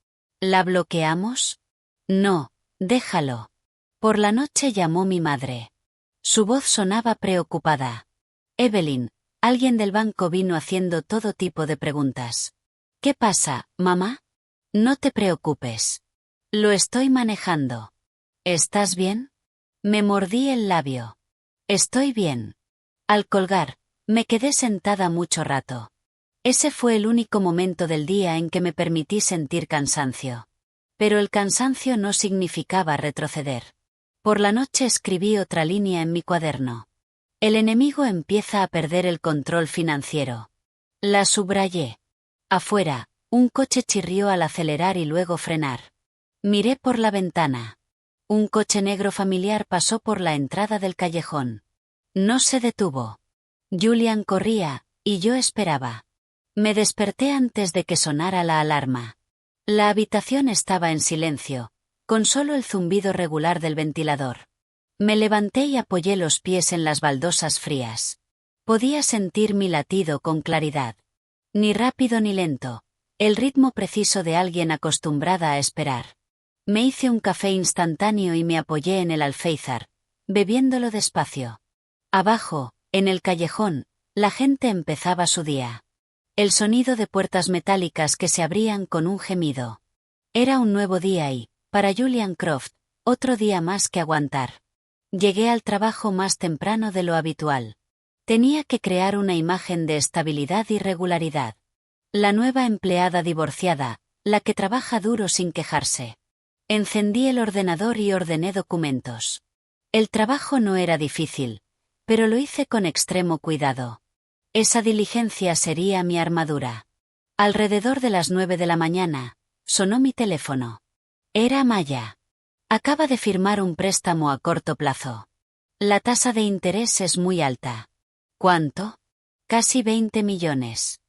¿La bloqueamos? No, déjalo. Por la noche llamó mi madre. Su voz sonaba preocupada. Evelyn, alguien del banco vino haciendo todo tipo de preguntas. ¿Qué pasa, mamá? No te preocupes. Lo estoy manejando. ¿Estás bien? Me mordí el labio. Estoy bien. Al colgar, me quedé sentada mucho rato. Ese fue el único momento del día en que me permití sentir cansancio. Pero el cansancio no significaba retroceder. Por la noche escribí otra línea en mi cuaderno. El enemigo empieza a perder el control financiero. La subrayé. Afuera, un coche chirrió al acelerar y luego frenar. Miré por la ventana. Un coche negro familiar pasó por la entrada del callejón. No se detuvo. Julian corría, y yo esperaba. Me desperté antes de que sonara la alarma. La habitación estaba en silencio, con solo el zumbido regular del ventilador. Me levanté y apoyé los pies en las baldosas frías. Podía sentir mi latido con claridad. Ni rápido ni lento, el ritmo preciso de alguien acostumbrada a esperar. Me hice un café instantáneo y me apoyé en el alféizar, bebiéndolo despacio. Abajo, en el callejón, la gente empezaba su día. El sonido de puertas metálicas que se abrían con un gemido. Era un nuevo día y, para Julian Croft, otro día más que aguantar. Llegué al trabajo más temprano de lo habitual. Tenía que crear una imagen de estabilidad y regularidad. La nueva empleada divorciada, la que trabaja duro sin quejarse. Encendí el ordenador y ordené documentos. El trabajo no era difícil, pero lo hice con extremo cuidado. Esa diligencia sería mi armadura. Alrededor de las 9 de la mañana, sonó mi teléfono. Era Maya. Acaba de firmar un préstamo a corto plazo. La tasa de interés es muy alta. ¿Cuánto? Casi 20 millones.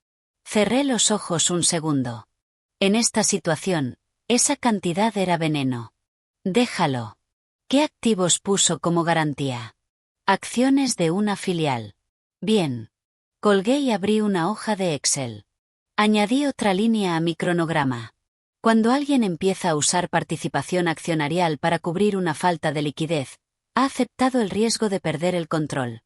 Cerré los ojos un segundo. En esta situación, esa cantidad era veneno. Déjalo. ¿Qué activos puso como garantía? Acciones de una filial. Bien. Colgué y abrí una hoja de Excel. Añadí otra línea a mi cronograma. Cuando alguien empieza a usar participación accionarial para cubrir una falta de liquidez, ha aceptado el riesgo de perder el control.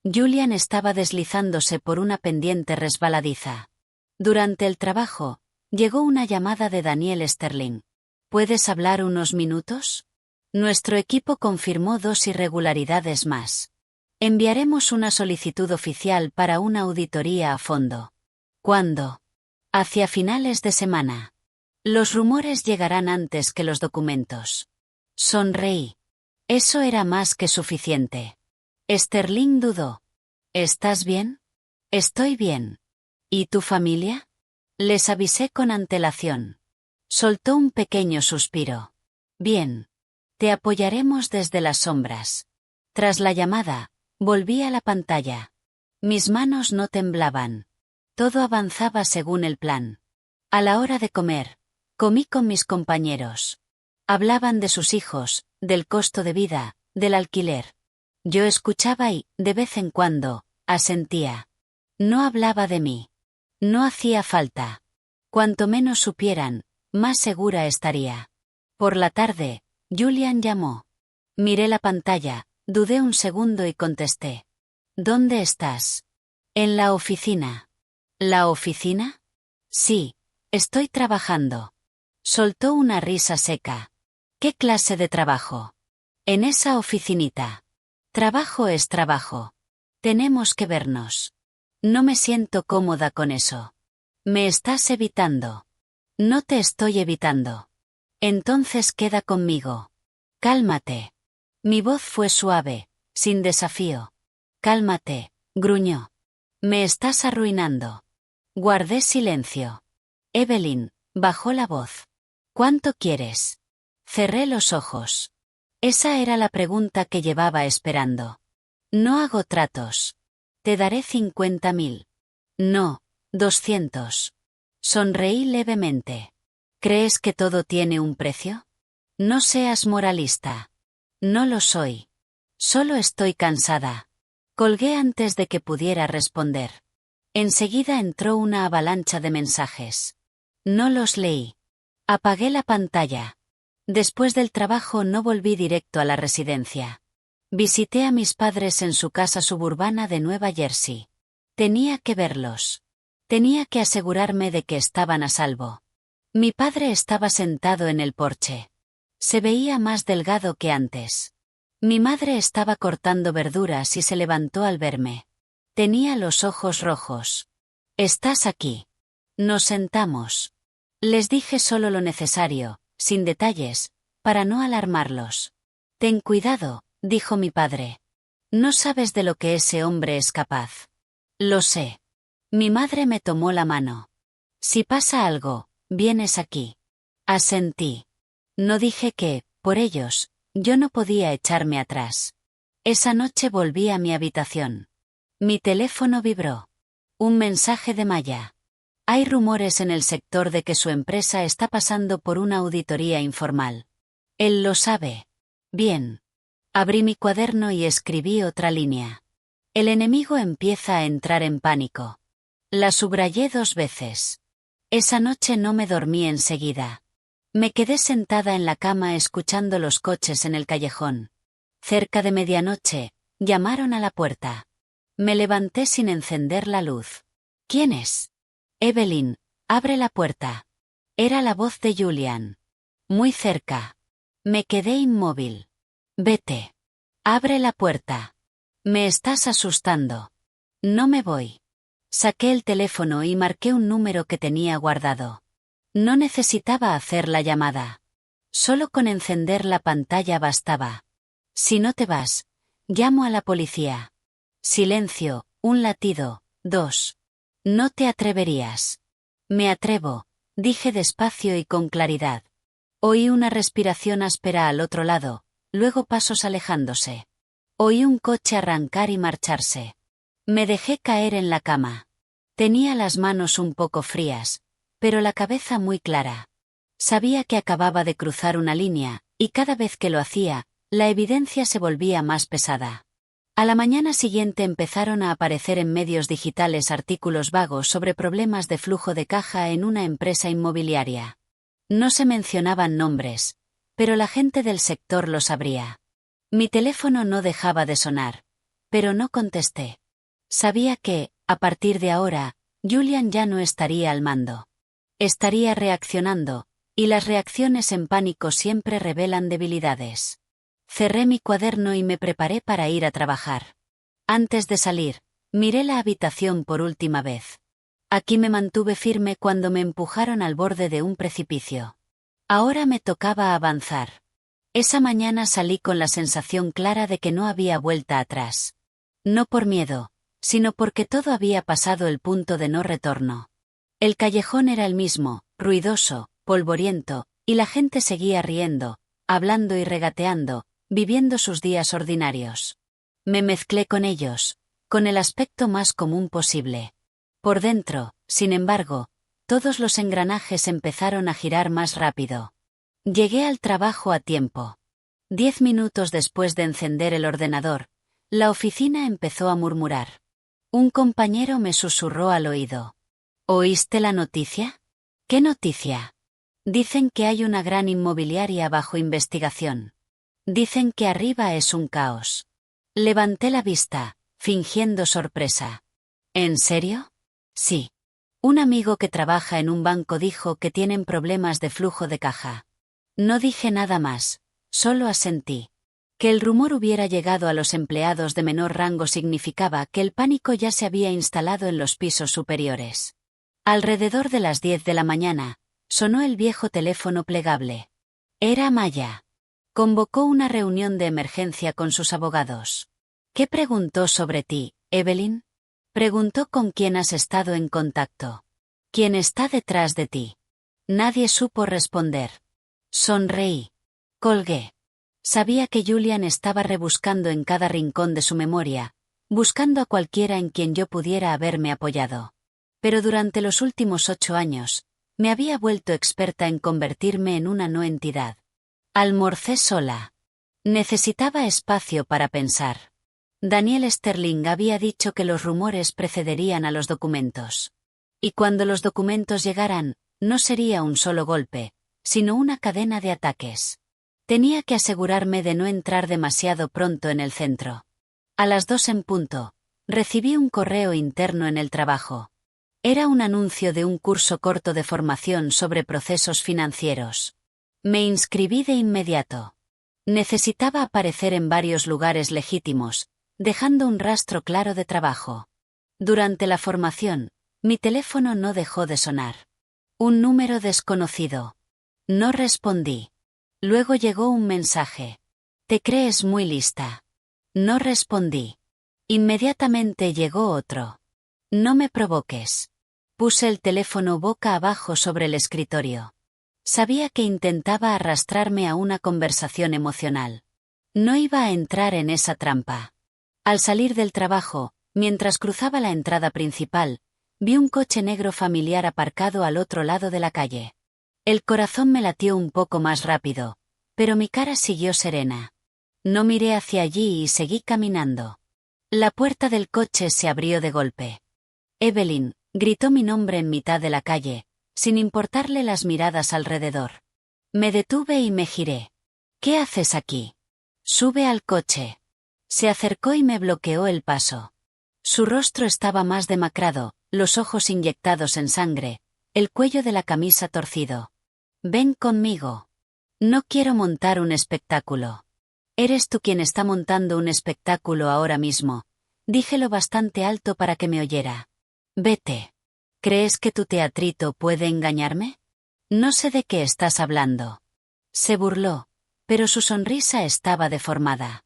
Julian estaba deslizándose por una pendiente resbaladiza. Durante el trabajo, llegó una llamada de Daniel Sterling. ¿Puedes hablar unos minutos? Nuestro equipo confirmó 2 irregularidades más. Enviaremos una solicitud oficial para una auditoría a fondo. ¿Cuándo? Hacia finales de semana. Los rumores llegarán antes que los documentos. Sonreí. Eso era más que suficiente. Sterling dudó. ¿Estás bien? Estoy bien. ¿Y tu familia? Les avisé con antelación. Soltó un pequeño suspiro. Bien. Te apoyaremos desde las sombras. Tras la llamada, volví a la pantalla. Mis manos no temblaban. Todo avanzaba según el plan. A la hora de comer, comí con mis compañeros. Hablaban de sus hijos, del costo de vida, del alquiler. Yo escuchaba y, de vez en cuando, asentía. No hablaba de mí. No hacía falta. Cuanto menos supieran, más segura estaría. Por la tarde, Julian llamó. Miré la pantalla, dudé un segundo y contesté. ¿Dónde estás? En la oficina. ¿La oficina? Sí, estoy trabajando. Soltó una risa seca. ¿Qué clase de trabajo? En esa oficinita. Trabajo es trabajo. Tenemos que vernos. No me siento cómoda con eso. Me estás evitando. No te estoy evitando. Entonces queda conmigo. Cálmate. Mi voz fue suave, sin desafío. Cálmate, gruñó. Me estás arruinando. Guardé silencio. Evelyn, Bajó la voz. ¿Cuánto quieres? Cerré los ojos. Esa era la pregunta que llevaba esperando. No hago tratos. Te daré 50.000. No, 200. Sonreí levemente. ¿Crees que todo tiene un precio? No seas moralista. No lo soy. Solo estoy cansada. Colgué antes de que pudiera responder. Enseguida entró una avalancha de mensajes. No los leí. Apagué la pantalla. Después del trabajo no volví directo a la residencia. Visité a mis padres en su casa suburbana de Nueva Jersey. Tenía que verlos. Tenía que asegurarme de que estaban a salvo. Mi padre estaba sentado en el porche. Se veía más delgado que antes. Mi madre estaba cortando verduras y se levantó al verme. Tenía los ojos rojos. «¿Estás aquí?» Nos sentamos. Les dije solo lo necesario, sin detalles, para no alarmarlos. «Ten cuidado», dijo mi padre. «No sabes de lo que ese hombre es capaz». «Lo sé». Mi madre me tomó la mano. «Si pasa algo, vienes aquí». Asentí. No dije que, por ellos, yo no podía echarme atrás. Esa noche volví a mi habitación. Mi teléfono vibró. Un mensaje de Maya. Hay rumores en el sector de que su empresa está pasando por una auditoría informal. Él lo sabe. Bien. Abrí mi cuaderno y escribí otra línea. El enemigo empieza a entrar en pánico. La subrayé 2 veces. Esa noche no me dormí enseguida. Me quedé sentada en la cama escuchando los coches en el callejón. Cerca de medianoche, llamaron a la puerta. Me levanté sin encender la luz. ¿Quién es? Evelyn, abre la puerta. Era la voz de Julian. Muy cerca. Me quedé inmóvil. Vete. Abre la puerta. Me estás asustando. No me voy. Saqué el teléfono y marqué un número que tenía guardado. No necesitaba hacer la llamada. Solo con encender la pantalla bastaba. Si no te vas, llamo a la policía. Silencio, un latido, 2. No te atreverías. Me atrevo, dije despacio y con claridad. Oí una respiración áspera al otro lado, luego pasos alejándose. Oí un coche arrancar y marcharse. Me dejé caer en la cama. Tenía las manos un poco frías, pero la cabeza muy clara. Sabía que acababa de cruzar una línea, y cada vez que lo hacía, la evidencia se volvía más pesada. A la mañana siguiente empezaron a aparecer en medios digitales artículos vagos sobre problemas de flujo de caja en una empresa inmobiliaria. No se mencionaban nombres, pero la gente del sector lo sabría. Mi teléfono no dejaba de sonar, pero no contesté. Sabía que, a partir de ahora, Julian ya no estaría al mando. Estaría reaccionando, y las reacciones en pánico siempre revelan debilidades. Cerré mi cuaderno y me preparé para ir a trabajar. Antes de salir, miré la habitación por última vez. Aquí me mantuve firme cuando me empujaron al borde de un precipicio. Ahora me tocaba avanzar. Esa mañana salí con la sensación clara de que no había vuelta atrás. No por miedo, sino porque todo había pasado el punto de no retorno. El callejón era el mismo, ruidoso, polvoriento, y la gente seguía riendo, hablando y regateando, viviendo sus días ordinarios. Me mezclé con ellos, con el aspecto más común posible. Por dentro, sin embargo, todos los engranajes empezaron a girar más rápido. Llegué al trabajo a tiempo. 10 minutos después de encender el ordenador, la oficina empezó a murmurar. Un compañero me susurró al oído. ¿Oíste la noticia? ¿Qué noticia? Dicen que hay una gran inmobiliaria bajo investigación. Dicen que arriba es un caos. Levanté la vista, fingiendo sorpresa. ¿En serio? Sí. Un amigo que trabaja en un banco dijo que tienen problemas de flujo de caja. No dije nada más, solo asentí. Que el rumor hubiera llegado a los empleados de menor rango significaba que el pánico ya se había instalado en los pisos superiores. Alrededor de las 10 de la mañana, sonó el viejo teléfono plegable. Era Maya. Convocó una reunión de emergencia con sus abogados. ¿Qué preguntó sobre ti, Evelyn? Preguntó con quién has estado en contacto. ¿Quién está detrás de ti? Nadie supo responder. Sonreí. Colgué. Sabía que Julian estaba rebuscando en cada rincón de su memoria, buscando a cualquiera en quien yo pudiera haberme apoyado. Pero durante los últimos 8 años, me había vuelto experta en convertirme en una no entidad. Almorcé sola. Necesitaba espacio para pensar. Daniel Sterling había dicho que los rumores precederían a los documentos. Y cuando los documentos llegaran, no sería un solo golpe, sino una cadena de ataques. Tenía que asegurarme de no entrar demasiado pronto en el centro. A las 2 en punto, recibí un correo interno en el trabajo. Era un anuncio de un curso corto de formación sobre procesos financieros. Me inscribí de inmediato. Necesitaba aparecer en varios lugares legítimos, dejando un rastro claro de trabajo. Durante la formación, mi teléfono no dejó de sonar. Un número desconocido. No respondí. Luego llegó un mensaje. «Te crees muy lista». No respondí. Inmediatamente llegó otro. «No me provoques». Puse el teléfono boca abajo sobre el escritorio. Sabía que intentaba arrastrarme a una conversación emocional. No iba a entrar en esa trampa. Al salir del trabajo, mientras cruzaba la entrada principal, vi un coche negro familiar aparcado al otro lado de la calle. El corazón me latió un poco más rápido, pero mi cara siguió serena. No miré hacia allí y seguí caminando. La puerta del coche se abrió de golpe. «Evelyn», gritó mi nombre en mitad de la calle, sin importarle las miradas alrededor. Me detuve y me giré. «¿Qué haces aquí?» «Sube al coche». Se acercó y me bloqueó el paso. Su rostro estaba más demacrado, los ojos inyectados en sangre, el cuello de la camisa torcido. «Ven conmigo». «No quiero montar un espectáculo». «Eres tú quien está montando un espectáculo ahora mismo», dije lo bastante alto para que me oyera. «Vete». «¿Crees que tu teatrito puede engañarme?» «No sé de qué estás hablando». Se burló, pero su sonrisa estaba deformada.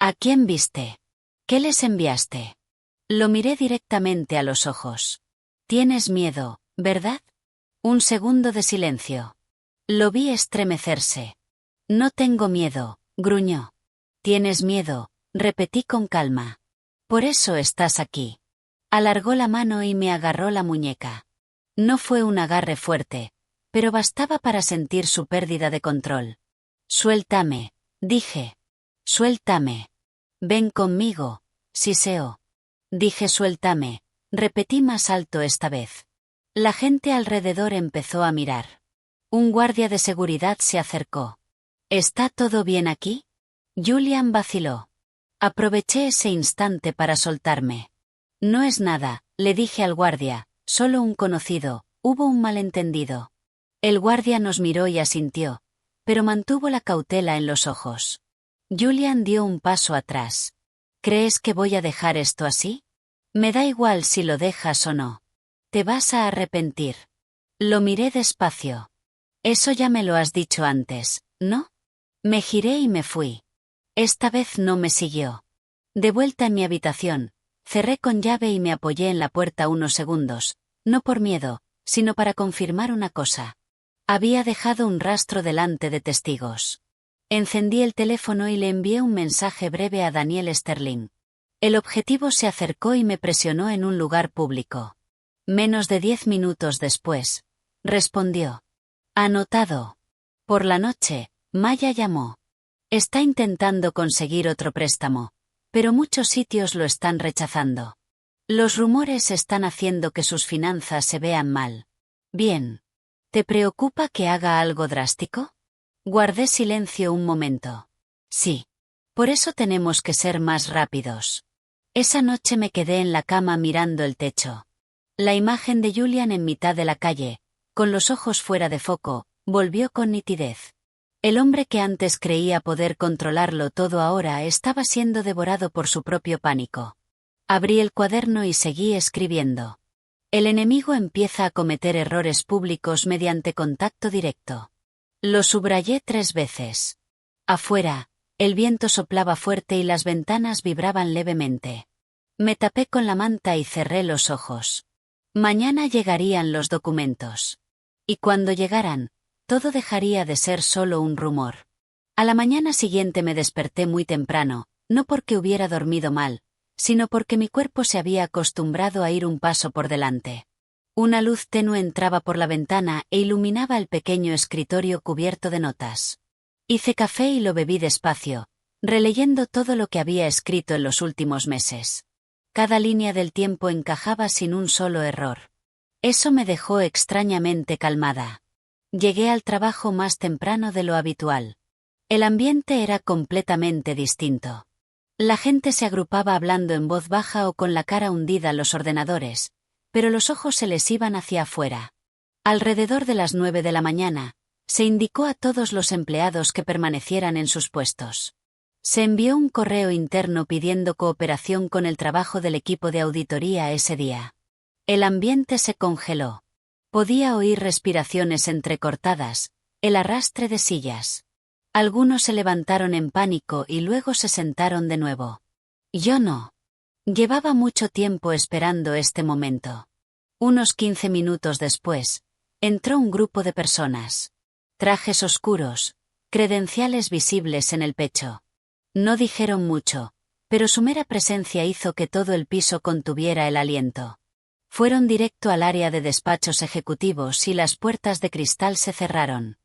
«¿A quién viste? ¿Qué les enviaste?» Lo miré directamente a los ojos. «Tienes miedo, ¿verdad?» Un segundo de silencio. Lo vi estremecerse. «No tengo miedo», gruñó. «¿Tienes miedo?», repetí con calma. «Por eso estás aquí». Alargó la mano y me agarró la muñeca. No fue un agarre fuerte, pero bastaba para sentir su pérdida de control. «Suéltame», dije. «Suéltame». «Ven conmigo», siseó. Dije «suéltame», repetí más alto esta vez. La gente alrededor empezó a mirar. Un guardia de seguridad se acercó. «¿Está todo bien aquí?» Julian vaciló. Aproveché ese instante para soltarme. «No es nada», le dije al guardia, «solo un conocido, hubo un malentendido». El guardia nos miró y asintió, pero mantuvo la cautela en los ojos. Julian dio un paso atrás. «¿Crees que voy a dejar esto así?» «Me da igual si lo dejas o no. Te vas a arrepentir». Lo miré despacio. «Eso ya me lo has dicho antes, ¿no?» Me giré y me fui. Esta vez no me siguió. De vuelta en mi habitación, cerré con llave y me apoyé en la puerta unos segundos, no por miedo, sino para confirmar una cosa. Había dejado un rastro delante de testigos. Encendí el teléfono y le envié un mensaje breve a Daniel Sterling. El objetivo se acercó y me presionó en un lugar público. Menos de 10 minutos después, respondió. «Anotado». Por la noche, Maya llamó. «Está intentando conseguir otro préstamo, pero muchos sitios lo están rechazando. Los rumores están haciendo que sus finanzas se vean mal». «Bien. ¿Te preocupa que haga algo drástico?» Guardé silencio un momento. «Sí. Por eso tenemos que ser más rápidos». Esa noche me quedé en la cama mirando el techo. La imagen de Julian en mitad de la calle, con los ojos fuera de foco, volvió con nitidez. El hombre que antes creía poder controlarlo todo ahora estaba siendo devorado por su propio pánico. Abrí el cuaderno y seguí escribiendo. El enemigo empieza a cometer errores públicos mediante contacto directo. Lo subrayé 3 veces. Afuera, el viento soplaba fuerte y las ventanas vibraban levemente. Me tapé con la manta y cerré los ojos. Mañana llegarían los documentos. Y cuando llegaran, todo dejaría de ser solo un rumor. A la mañana siguiente me desperté muy temprano, no porque hubiera dormido mal, sino porque mi cuerpo se había acostumbrado a ir un paso por delante. Una luz tenue entraba por la ventana e iluminaba el pequeño escritorio cubierto de notas. Hice café y lo bebí despacio, releyendo todo lo que había escrito en los últimos meses. Cada línea del tiempo encajaba sin un solo error. Eso me dejó extrañamente calmada. Llegué al trabajo más temprano de lo habitual. El ambiente era completamente distinto. La gente se agrupaba hablando en voz baja o con la cara hundida en los ordenadores, pero los ojos se les iban hacia afuera. Alrededor de las 9 de la mañana, se indicó a todos los empleados que permanecieran en sus puestos. Se envió un correo interno pidiendo cooperación con el trabajo del equipo de auditoría ese día. El ambiente se congeló. Podía oír respiraciones entrecortadas, el arrastre de sillas. Algunos se levantaron en pánico y luego se sentaron de nuevo. Yo no. Llevaba mucho tiempo esperando este momento. Unos 15 minutos después, entró un grupo de personas. Trajes oscuros, credenciales visibles en el pecho. No dijeron mucho, pero su mera presencia hizo que todo el piso contuviera el aliento. Fueron directo al área de despachos ejecutivos y las puertas de cristal se cerraron.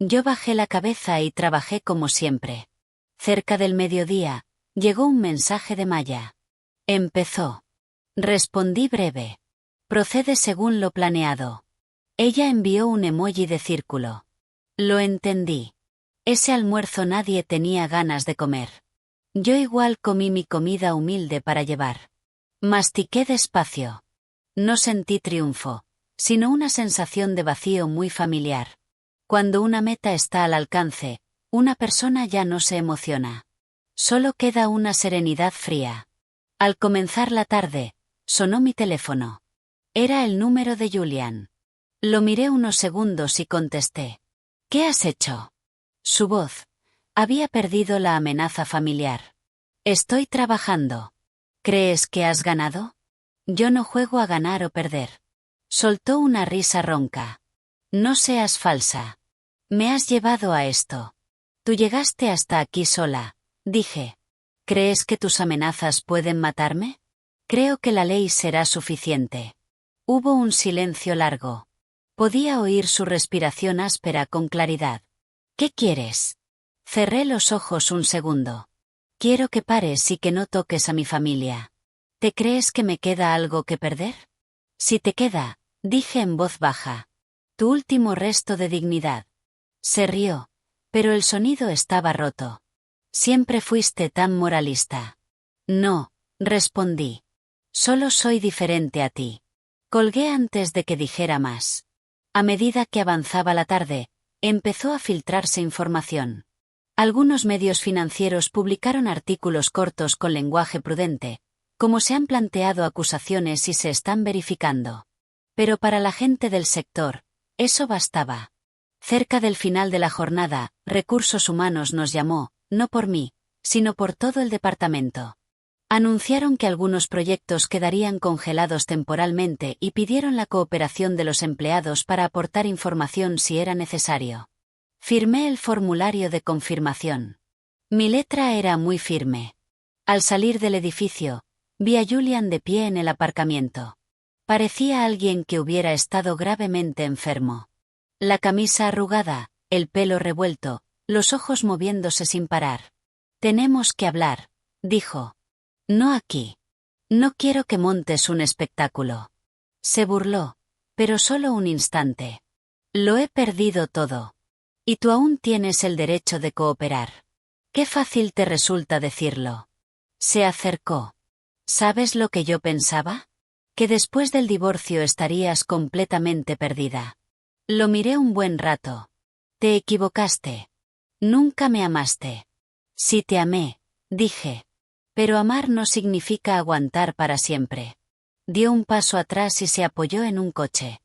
Yo bajé la cabeza y trabajé como siempre. Cerca del mediodía, llegó un mensaje de Maya. Empezó. Respondí breve. Procede según lo planeado. Ella envió un emoji de círculo. Lo entendí. Ese almuerzo nadie tenía ganas de comer. Yo igual comí mi comida humilde para llevar. Mastiqué despacio. No sentí triunfo, sino una sensación de vacío muy familiar. Cuando una meta está al alcance, una persona ya no se emociona. Solo queda una serenidad fría. Al comenzar la tarde, sonó mi teléfono. Era el número de Julian. Lo miré unos segundos y contesté. ¿Qué has hecho? Su voz. Había perdido la amenaza familiar. Estoy trabajando. ¿Crees que has ganado? Yo no juego a ganar o perder. Soltó una risa ronca. No seas falsa. Me has llevado a esto. Tú llegaste hasta aquí sola, dije. ¿Crees que tus amenazas pueden matarme? Creo que la ley será suficiente. Hubo un silencio largo. Podía oír su respiración áspera con claridad. ¿Qué quieres? Cerré los ojos un segundo. Quiero que pares y que no toques a mi familia. ¿Te crees que me queda algo que perder? Si te queda, dije en voz baja. Tu último resto de dignidad. Se rió, pero el sonido estaba roto. Siempre fuiste tan moralista. No, respondí. Solo soy diferente a ti. Colgué antes de que dijera más. A medida que avanzaba la tarde, empezó a filtrarse información. Algunos medios financieros publicaron artículos cortos con lenguaje prudente, como se han planteado acusaciones y se están verificando. Pero para la gente del sector, eso bastaba. Cerca del final de la jornada, Recursos Humanos nos llamó, no por mí, sino por todo el departamento. Anunciaron que algunos proyectos quedarían congelados temporalmente y pidieron la cooperación de los empleados para aportar información si era necesario. Firmé el formulario de confirmación. Mi letra era muy firme. Al salir del edificio, vi a Julian de pie en el aparcamiento. Parecía alguien que hubiera estado gravemente enfermo. La camisa arrugada, el pelo revuelto, los ojos moviéndose sin parar. Tenemos que hablar, dijo. No aquí. No quiero que montes un espectáculo. Se burló, pero solo un instante. Lo he perdido todo. Y tú aún tienes el derecho de cooperar. Qué fácil te resulta decirlo. Se acercó. ¿Sabes lo que yo pensaba? Que después del divorcio estarías completamente perdida. Lo miré un buen rato. Te equivocaste. Nunca me amaste. Sí te amé, dije. Pero amar no significa aguantar para siempre. Dio un paso atrás y se apoyó en un coche.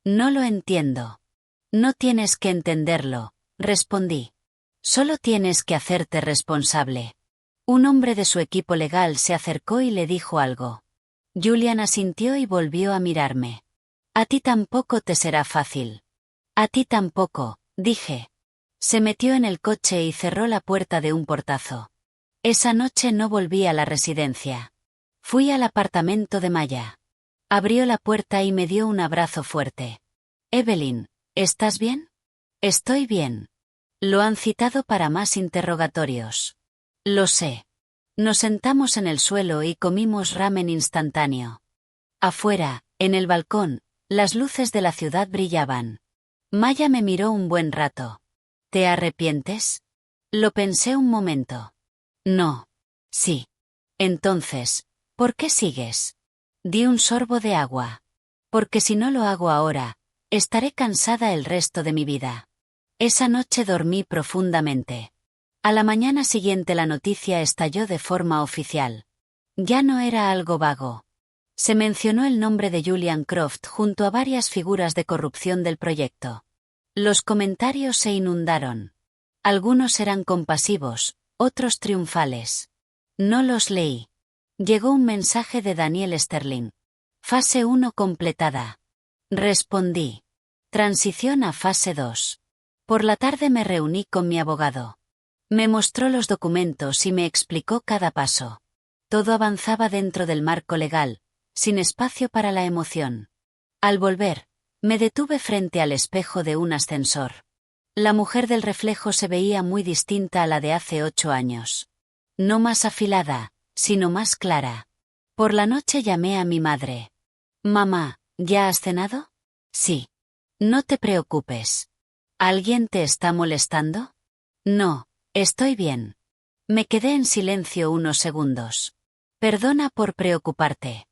No lo entiendo. No tienes que entenderlo, respondí. Solo tienes que hacerte responsable. Un hombre de su equipo legal se acercó y le dijo algo. Julian asintió y volvió a mirarme. A ti tampoco te será fácil. A ti tampoco, dije. Se metió en el coche y cerró la puerta de un portazo. Esa noche no volví a la residencia. Fui al apartamento de Maya. Abrió la puerta y me dio un abrazo fuerte. Evelyn, ¿estás bien? Estoy bien. Lo han citado para más interrogatorios. Lo sé. Nos sentamos en el suelo y comimos ramen instantáneo. Afuera, en el balcón, las luces de la ciudad brillaban. Maya me miró un buen rato. ¿Te arrepientes? Lo pensé un momento. No. Sí. Entonces, ¿por qué sigues? Di un sorbo de agua. Porque si no lo hago ahora, estaré cansada el resto de mi vida. Esa noche dormí profundamente. A la mañana siguiente la noticia estalló de forma oficial. Ya no era algo vago. Se mencionó el nombre de Julian Croft junto a varias figuras de corrupción del proyecto. Los comentarios se inundaron. Algunos eran compasivos, otros triunfales. No los leí. Llegó un mensaje de Daniel Sterling. Fase 1 completada. Respondí. Transición a fase 2. Por la tarde me reuní con mi abogado. Me mostró los documentos y me explicó cada paso. Todo avanzaba dentro del marco legal, sin espacio para la emoción. Al volver, me detuve frente al espejo de un ascensor. La mujer del reflejo se veía muy distinta a la de hace 8 años. No más afilada, sino más clara. Por la noche llamé a mi madre. Mamá, ¿ya has cenado? Sí. No te preocupes. ¿Alguien te está molestando? No, estoy bien. Me quedé en silencio unos segundos. Perdona por preocuparte.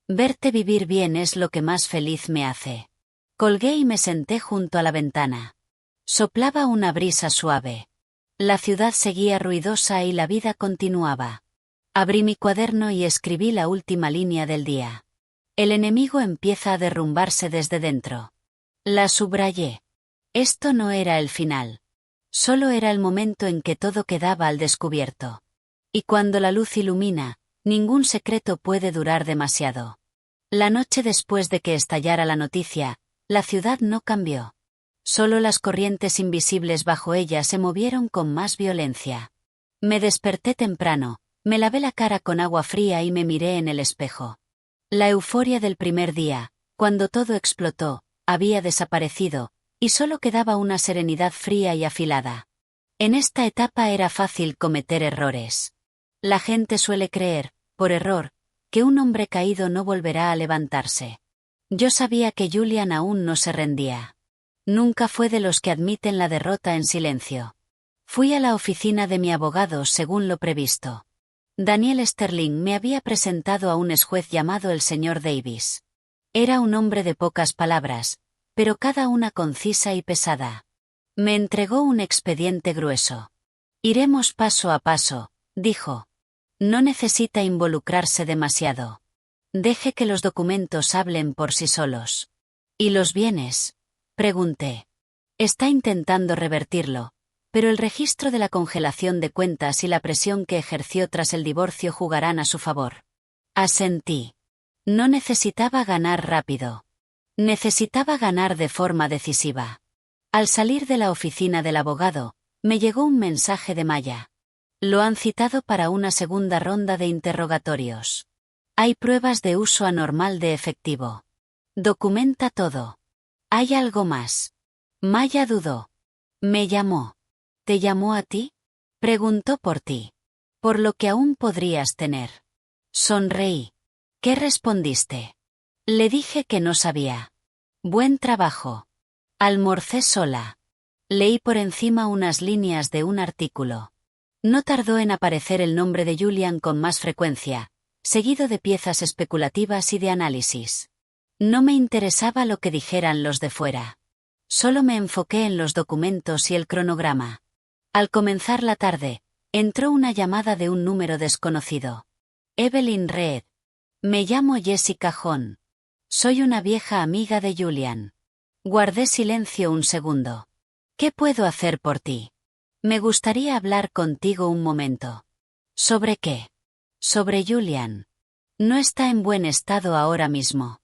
Verte vivir bien es lo que más feliz me hace. Colgué y me senté junto a la ventana. Soplaba una brisa suave. La ciudad seguía ruidosa y la vida continuaba. Abrí mi cuaderno y escribí la última línea del día. El enemigo empieza a derrumbarse desde dentro. La subrayé. Esto no era el final. Solo era el momento en que todo quedaba al descubierto. Y cuando la luz ilumina, ningún secreto puede durar demasiado. La noche después de que estallara la noticia, la ciudad no cambió. Solo las corrientes invisibles bajo ella se movieron con más violencia. Me desperté temprano, me lavé la cara con agua fría y me miré en el espejo. La euforia del primer día, cuando todo explotó, había desaparecido, y solo quedaba una serenidad fría y afilada. En esta etapa era fácil cometer errores. La gente suele creer, por error, que un hombre caído no volverá a levantarse. Yo sabía que Julian aún no se rendía. Nunca fue de los que admiten la derrota en silencio. Fui a la oficina de mi abogado según lo previsto. Daniel Sterling me había presentado a un exjuez llamado el señor Davis. Era un hombre de pocas palabras, pero cada una concisa y pesada. Me entregó un expediente grueso. Iremos paso a paso, dijo. No necesita involucrarse demasiado. Deje que los documentos hablen por sí solos. ¿Y los bienes? Pregunté. Está intentando revertirlo, pero el registro de la congelación de cuentas y la presión que ejerció tras el divorcio jugarán a su favor. Asentí. No necesitaba ganar rápido. Necesitaba ganar de forma decisiva. Al salir de la oficina del abogado, me llegó un mensaje de Maya. Lo han citado para una segunda ronda de interrogatorios. Hay pruebas de uso anormal de efectivo. Documenta todo. ¿Hay algo más? Maya dudó. Me llamó. ¿Te llamó a ti? Preguntó por ti. Por lo que aún podrías tener. Sonreí. ¿Qué respondiste? Le dije que no sabía. Buen trabajo. Almorcé sola. Leí por encima unas líneas de un artículo. No tardó en aparecer el nombre de Julian con más frecuencia, seguido de piezas especulativas y de análisis. No me interesaba lo que dijeran los de fuera. Solo me enfoqué en los documentos y el cronograma. Al comenzar la tarde, entró una llamada de un número desconocido. Evelyn Reed. Me llamo Jessica Hahn. Soy una vieja amiga de Julian. Guardé silencio un segundo. ¿Qué puedo hacer por ti? Me gustaría hablar contigo un momento. ¿Sobre qué? Sobre Julian. No está en buen estado ahora mismo.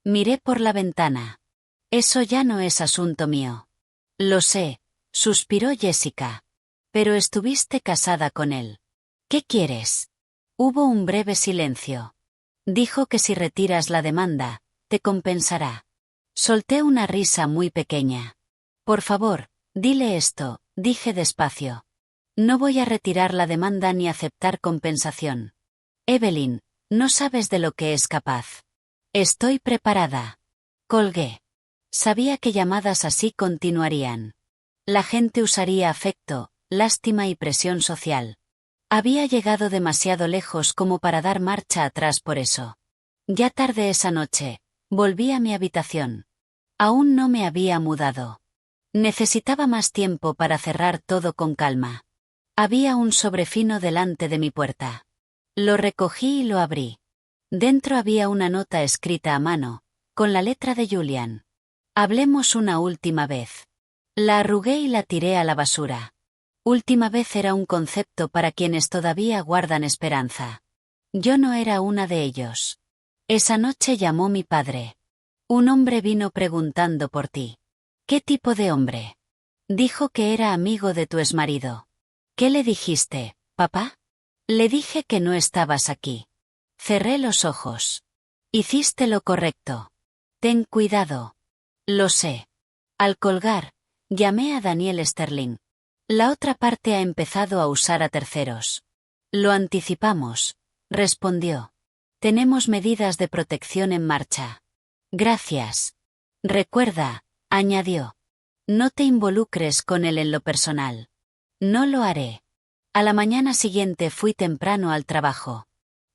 Miré por la ventana. Eso ya no es asunto mío. Lo sé, suspiró Jessica. Pero estuviste casada con él. ¿Qué quieres? Hubo un breve silencio. Dijo que si retiras la demanda, te compensará. Solté una risa muy pequeña. Por favor, dile esto, dije despacio. No voy a retirar la demanda ni aceptar compensación. Evelyn, no sabes de lo que es capaz. Estoy preparada. Colgué. Sabía que llamadas así continuarían. La gente usaría afecto, lástima y presión social. Había llegado demasiado lejos como para dar marcha atrás por eso. Ya tarde esa noche, volví a mi habitación. Aún no me había mudado. Necesitaba más tiempo para cerrar todo con calma. Había un sobrefino delante de mi puerta. Lo recogí y lo abrí. Dentro había una nota escrita a mano, con la letra de Julian. Hablemos una última vez. La arrugué y la tiré a la basura. Última vez era un concepto para quienes todavía guardan esperanza. Yo no era una de ellos. Esa noche llamó mi padre. Un hombre vino preguntando por ti. ¿Qué tipo de hombre? Dijo que era amigo de tu exmarido. ¿Qué le dijiste, papá? Le dije que no estabas aquí. Cerré los ojos. Hiciste lo correcto. Ten cuidado. Lo sé. Al colgar, llamé a Daniel Sterling. La otra parte ha empezado a usar a terceros. Lo anticipamos, respondió. Tenemos medidas de protección en marcha. Gracias. Recuerda, añadió. No te involucres con él en lo personal. No lo haré. A la mañana siguiente fui temprano al trabajo.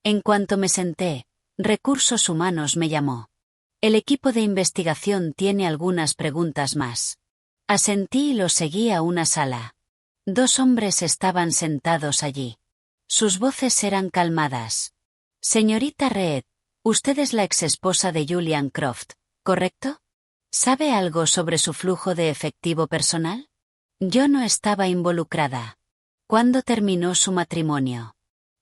En cuanto me senté, Recursos Humanos me llamó. El equipo de investigación tiene algunas preguntas más. Asentí y lo seguí a una sala. 2 hombres estaban sentados allí. Sus voces eran calmadas. Señorita Reed, usted es la exesposa de Julian Croft, ¿correcto? ¿Sabe algo sobre su flujo de efectivo personal? Yo no estaba involucrada. ¿Cuándo terminó su matrimonio?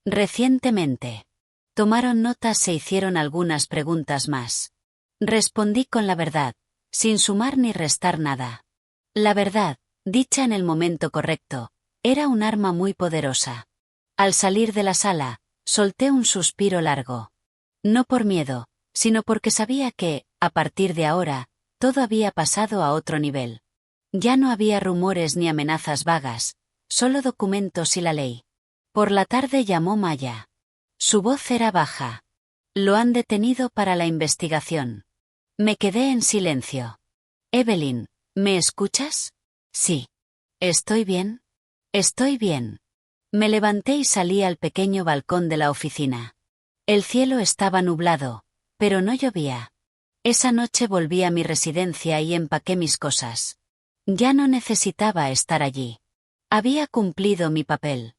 Recientemente. Tomaron notas, se hicieron algunas preguntas más. Respondí con la verdad, sin sumar ni restar nada. La verdad, dicha en el momento correcto, era un arma muy poderosa. Al salir de la sala, solté un suspiro largo. No por miedo, sino porque sabía que, a partir de ahora, todo había pasado a otro nivel. Ya no había rumores ni amenazas vagas, solo documentos y la ley. Por la tarde llamó Maya. Su voz era baja. Lo han detenido para la investigación. Me quedé en silencio. Evelyn, ¿me escuchas? Sí. ¿Estoy bien? Estoy bien. Me levanté y salí al pequeño balcón de la oficina. El cielo estaba nublado, pero no llovía. Esa noche volví a mi residencia y empaqué mis cosas. Ya no necesitaba estar allí. Había cumplido mi papel.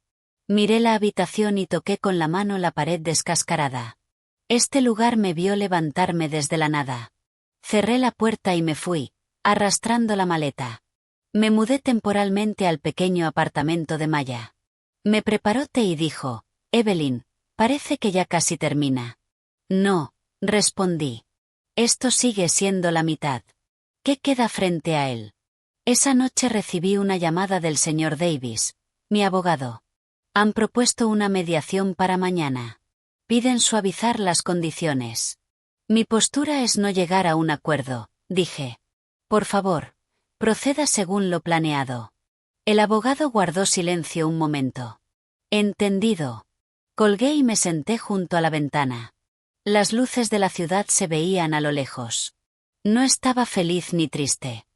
Miré la habitación y toqué con la mano la pared descascarada. Este lugar me vio levantarme desde la nada. Cerré la puerta y me fui, arrastrando la maleta. Me mudé temporalmente al pequeño apartamento de Maya. Me preparó té y dijo, Evelyn, parece que ya casi termina. No, respondí. Esto sigue siendo la mitad. ¿Qué queda frente a él? Esa noche recibí una llamada del señor Davis, mi abogado. Han propuesto una mediación para mañana. Piden suavizar las condiciones. Mi postura es no llegar a un acuerdo, dije. Por favor, proceda según lo planeado. El abogado guardó silencio un momento. Entendido. Colgué y me senté junto a la ventana. Las luces de la ciudad se veían a lo lejos. No estaba feliz ni triste.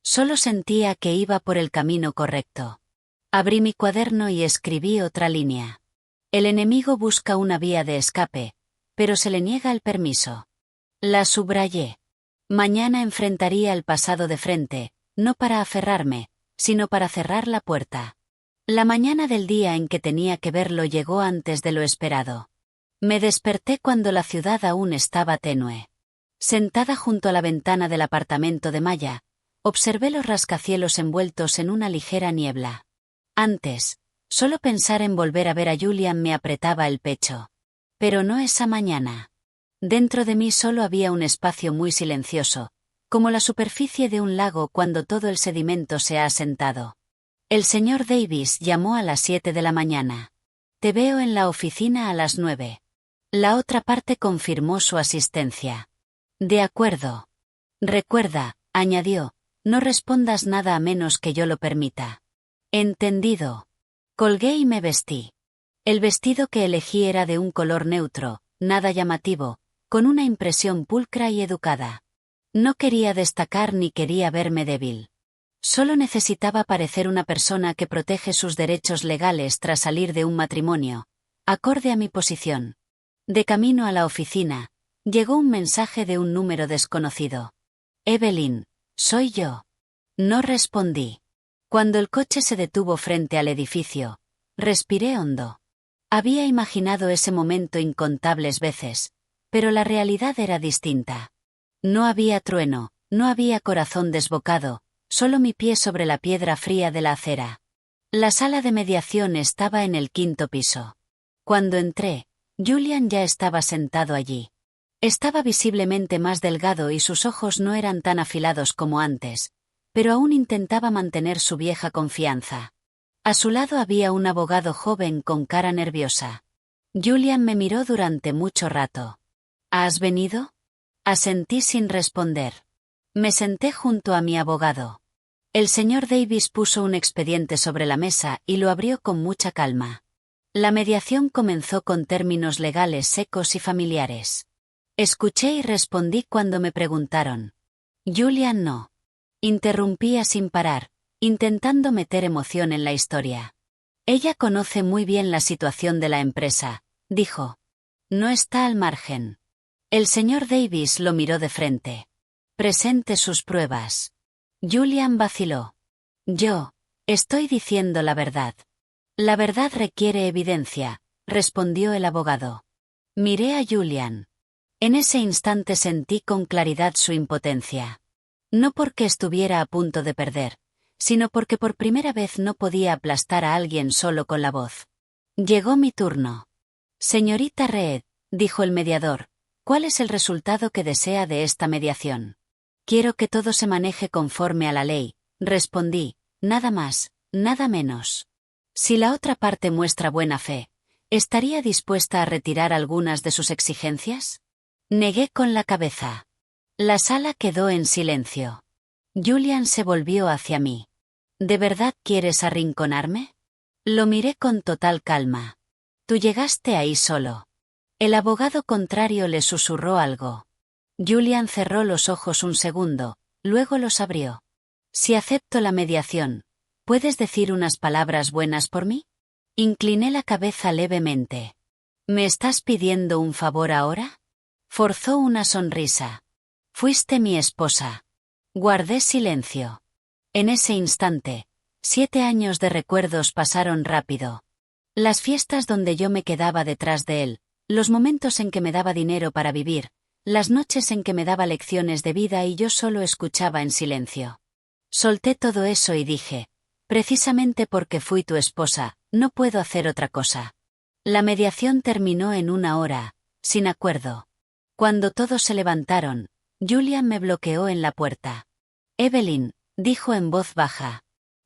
Solo sentía que iba por el camino correcto. Abrí mi cuaderno y escribí otra línea. El enemigo busca una vía de escape, pero se le niega el permiso. La subrayé. Mañana enfrentaría el pasado de frente, no para aferrarme, sino para cerrar la puerta. La mañana del día en que tenía que verlo llegó antes de lo esperado. Me desperté cuando la ciudad aún estaba tenue. Sentada junto a la ventana del apartamento de Maya, observé los rascacielos envueltos en una ligera niebla. Antes, solo pensar en volver a ver a Julian me apretaba el pecho. Pero no esa mañana. Dentro de mí solo había un espacio muy silencioso, como la superficie de un lago cuando todo el sedimento se ha asentado. El señor Davis llamó a las 7 de la mañana. Te veo en la oficina a las 9. La otra parte confirmó su asistencia. De acuerdo. Recuerda, añadió, no respondas nada a menos que yo lo permita. Entendido. Colgué y me vestí. El vestido que elegí era de un color neutro, nada llamativo, con una impresión pulcra y educada. No quería destacar ni quería verme débil. Solo necesitaba parecer una persona que protege sus derechos legales tras salir de un matrimonio, acorde a mi posición. De camino a la oficina, llegó un mensaje de un número desconocido. Evelyn, soy yo. No respondí. Cuando el coche se detuvo frente al edificio, respiré hondo. Había imaginado ese momento incontables veces, pero la realidad era distinta. No había trueno, no había corazón desbocado, solo mi pie sobre la piedra fría de la acera. La sala de mediación estaba en el 5º piso. Cuando entré, Julian ya estaba sentado allí. Estaba visiblemente más delgado y sus ojos no eran tan afilados como antes, pero aún intentaba mantener su vieja confianza. A su lado había un abogado joven con cara nerviosa. Julian me miró durante mucho rato. ¿Has venido? Asentí sin responder. Me senté junto a mi abogado. El señor Davis puso un expediente sobre la mesa y lo abrió con mucha calma. La mediación comenzó con términos legales secos y familiares. Escuché y respondí cuando me preguntaron. Julian no. Interrumpía sin parar, intentando meter emoción en la historia. Ella conoce muy bien la situación de la empresa, dijo. No está al margen. El señor Davis lo miró de frente. Presente sus pruebas. Julian vaciló. Yo, estoy diciendo la verdad. La verdad requiere evidencia, respondió el abogado. Miré a Julian. En ese instante sentí con claridad su impotencia. No porque estuviera a punto de perder, sino porque por primera vez no podía aplastar a alguien solo con la voz. Llegó mi turno. Señorita Reed, dijo el mediador, ¿cuál es el resultado que desea de esta mediación? Quiero que todo se maneje conforme a la ley, respondí, nada más, nada menos. Si la otra parte muestra buena fe, ¿estaría dispuesta a retirar algunas de sus exigencias? Negué con la cabeza. La sala quedó en silencio. Julian se volvió hacia mí. ¿De verdad quieres arrinconarme? Lo miré con total calma. Tú llegaste ahí solo. El abogado contrario le susurró algo. Julian cerró los ojos un segundo, luego los abrió. Si acepto la mediación, ¿puedes decir unas palabras buenas por mí? Incliné la cabeza levemente. ¿Me estás pidiendo un favor ahora? Forzó una sonrisa. Fuiste mi esposa. Guardé silencio. En ese instante, 7 años de recuerdos pasaron rápido. Las fiestas donde yo me quedaba detrás de él, los momentos en que me daba dinero para vivir, las noches en que me daba lecciones de vida y yo solo escuchaba en silencio. Solté todo eso y dije, precisamente porque fui tu esposa, no puedo hacer otra cosa. La mediación terminó en 1 hora, sin acuerdo. Cuando todos se levantaron, Julian me bloqueó en la puerta. Evelyn, dijo en voz baja.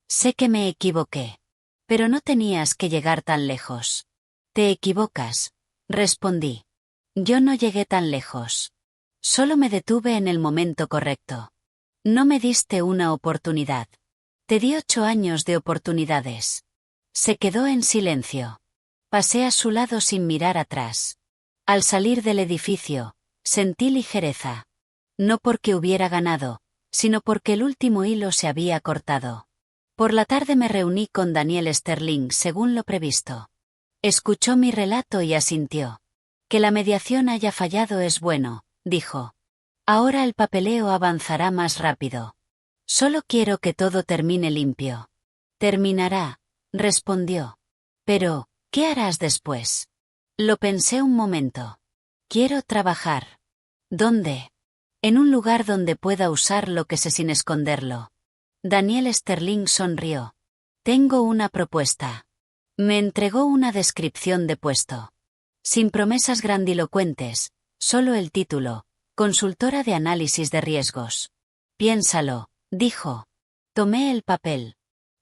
Sé que me equivoqué. Pero no tenías que llegar tan lejos. Te equivocas, respondí. Yo no llegué tan lejos. Solo me detuve en el momento correcto. No me diste una oportunidad. Te di 8 años de oportunidades. Se quedó en silencio. Pasé a su lado sin mirar atrás. Al salir del edificio, sentí ligereza. No porque hubiera ganado, sino porque el último hilo se había cortado. Por la tarde me reuní con Daniel Sterling según lo previsto. Escuchó mi relato y asintió. Que la mediación haya fallado es bueno, dijo. Ahora el papeleo avanzará más rápido. Solo quiero que todo termine limpio. Terminará, respondió. Pero, ¿qué harás después? Lo pensé un momento. Quiero trabajar. ¿Dónde? En un lugar donde pueda usar lo que sé sin esconderlo. Daniel Sterling sonrió. Tengo una propuesta. Me entregó una descripción de puesto. Sin promesas grandilocuentes, solo el título, consultora de análisis de riesgos. Piénsalo, dijo. Tomé el papel.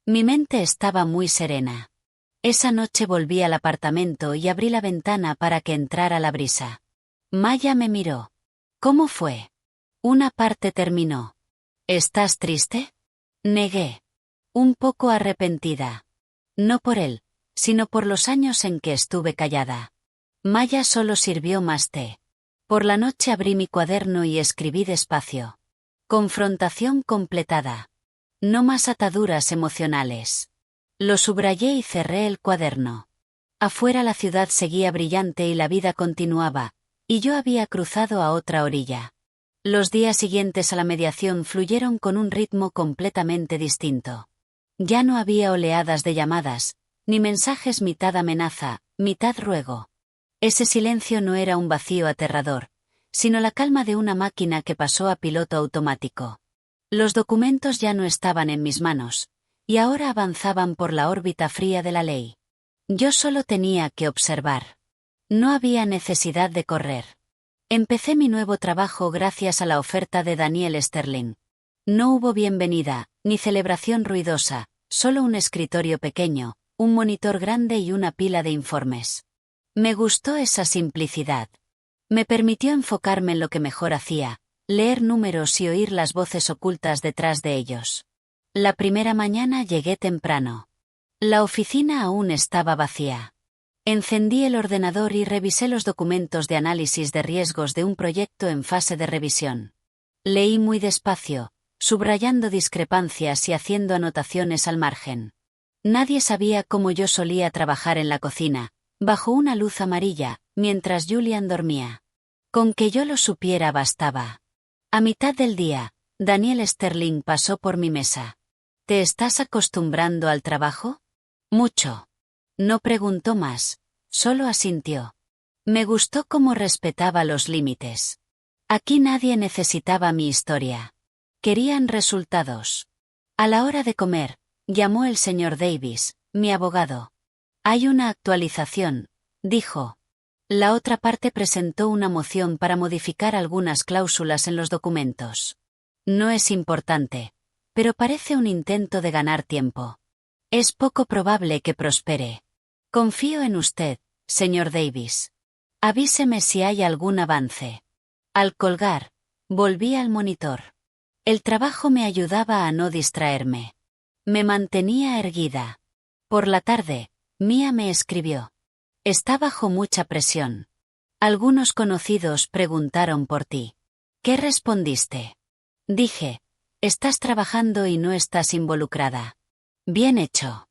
Mi mente estaba muy serena. Esa noche volví al apartamento y abrí la ventana para que entrara la brisa. Maya me miró. ¿Cómo fue? Una parte terminó. ¿Estás triste? Negué. Un poco arrepentida. No por él, sino por los años en que estuve callada. Maya solo sirvió más té. Por la noche abrí mi cuaderno y escribí despacio. Confrontación completada. No más ataduras emocionales. Lo subrayé y cerré el cuaderno. Afuera la ciudad seguía brillante y la vida continuaba, y yo había cruzado a otra orilla. Los días siguientes a la mediación fluyeron con un ritmo completamente distinto. Ya no había oleadas de llamadas, ni mensajes mitad amenaza, mitad ruego. Ese silencio no era un vacío aterrador, sino la calma de una máquina que pasó a piloto automático. Los documentos ya no estaban en mis manos, y ahora avanzaban por la órbita fría de la ley. Yo solo tenía que observar. No había necesidad de correr. Empecé mi nuevo trabajo gracias a la oferta de Daniel Sterling. No hubo bienvenida, ni celebración ruidosa, solo un escritorio pequeño, un monitor grande y una pila de informes. Me gustó esa simplicidad. Me permitió enfocarme en lo que mejor hacía, leer números y oír las voces ocultas detrás de ellos. La primera mañana llegué temprano. La oficina aún estaba vacía. Encendí el ordenador y revisé los documentos de análisis de riesgos de un proyecto en fase de revisión. Leí muy despacio, subrayando discrepancias y haciendo anotaciones al margen. Nadie sabía cómo yo solía trabajar en la cocina, bajo una luz amarilla, mientras Julian dormía. Con que yo lo supiera bastaba. A mitad del día, Daniel Sterling pasó por mi mesa. ¿Te estás acostumbrando al trabajo? Mucho. No preguntó más, solo asintió. Me gustó cómo respetaba los límites. Aquí nadie necesitaba mi historia. Querían resultados. A la hora de comer, llamó el señor Davis, mi abogado. Hay una actualización, dijo. La otra parte presentó una moción para modificar algunas cláusulas en los documentos. No es importante, pero parece un intento de ganar tiempo. Es poco probable que prospere. Confío en usted, señor Davis. Avíseme si hay algún avance. Al colgar, volví al monitor. El trabajo me ayudaba a no distraerme. Me mantenía erguida. Por la tarde, Mia me escribió. Está bajo mucha presión. Algunos conocidos preguntaron por ti. ¿Qué respondiste? Dije, estás trabajando y no estás involucrada. Bien hecho.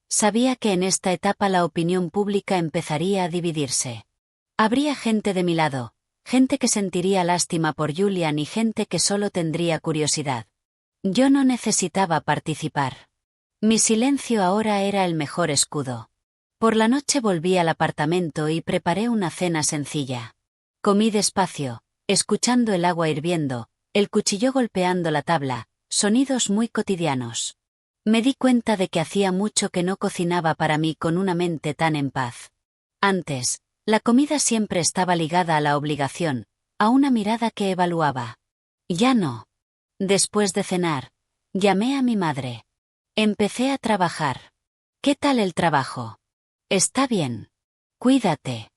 Sabía que en esta etapa la opinión pública empezaría a dividirse. Habría gente de mi lado, gente que sentiría lástima por Julian y gente que solo tendría curiosidad. Yo no necesitaba participar. Mi silencio ahora era el mejor escudo. Por la noche volví al apartamento y preparé una cena sencilla. Comí despacio, escuchando el agua hirviendo, el cuchillo golpeando la tabla, sonidos muy cotidianos. Me di cuenta de que hacía mucho que no cocinaba para mí con una mente tan en paz. Antes, la comida siempre estaba ligada a la obligación, a una mirada que evaluaba. Ya no. Después de cenar, llamé a mi madre. Empecé a trabajar. ¿Qué tal el trabajo? Está bien. Cuídate.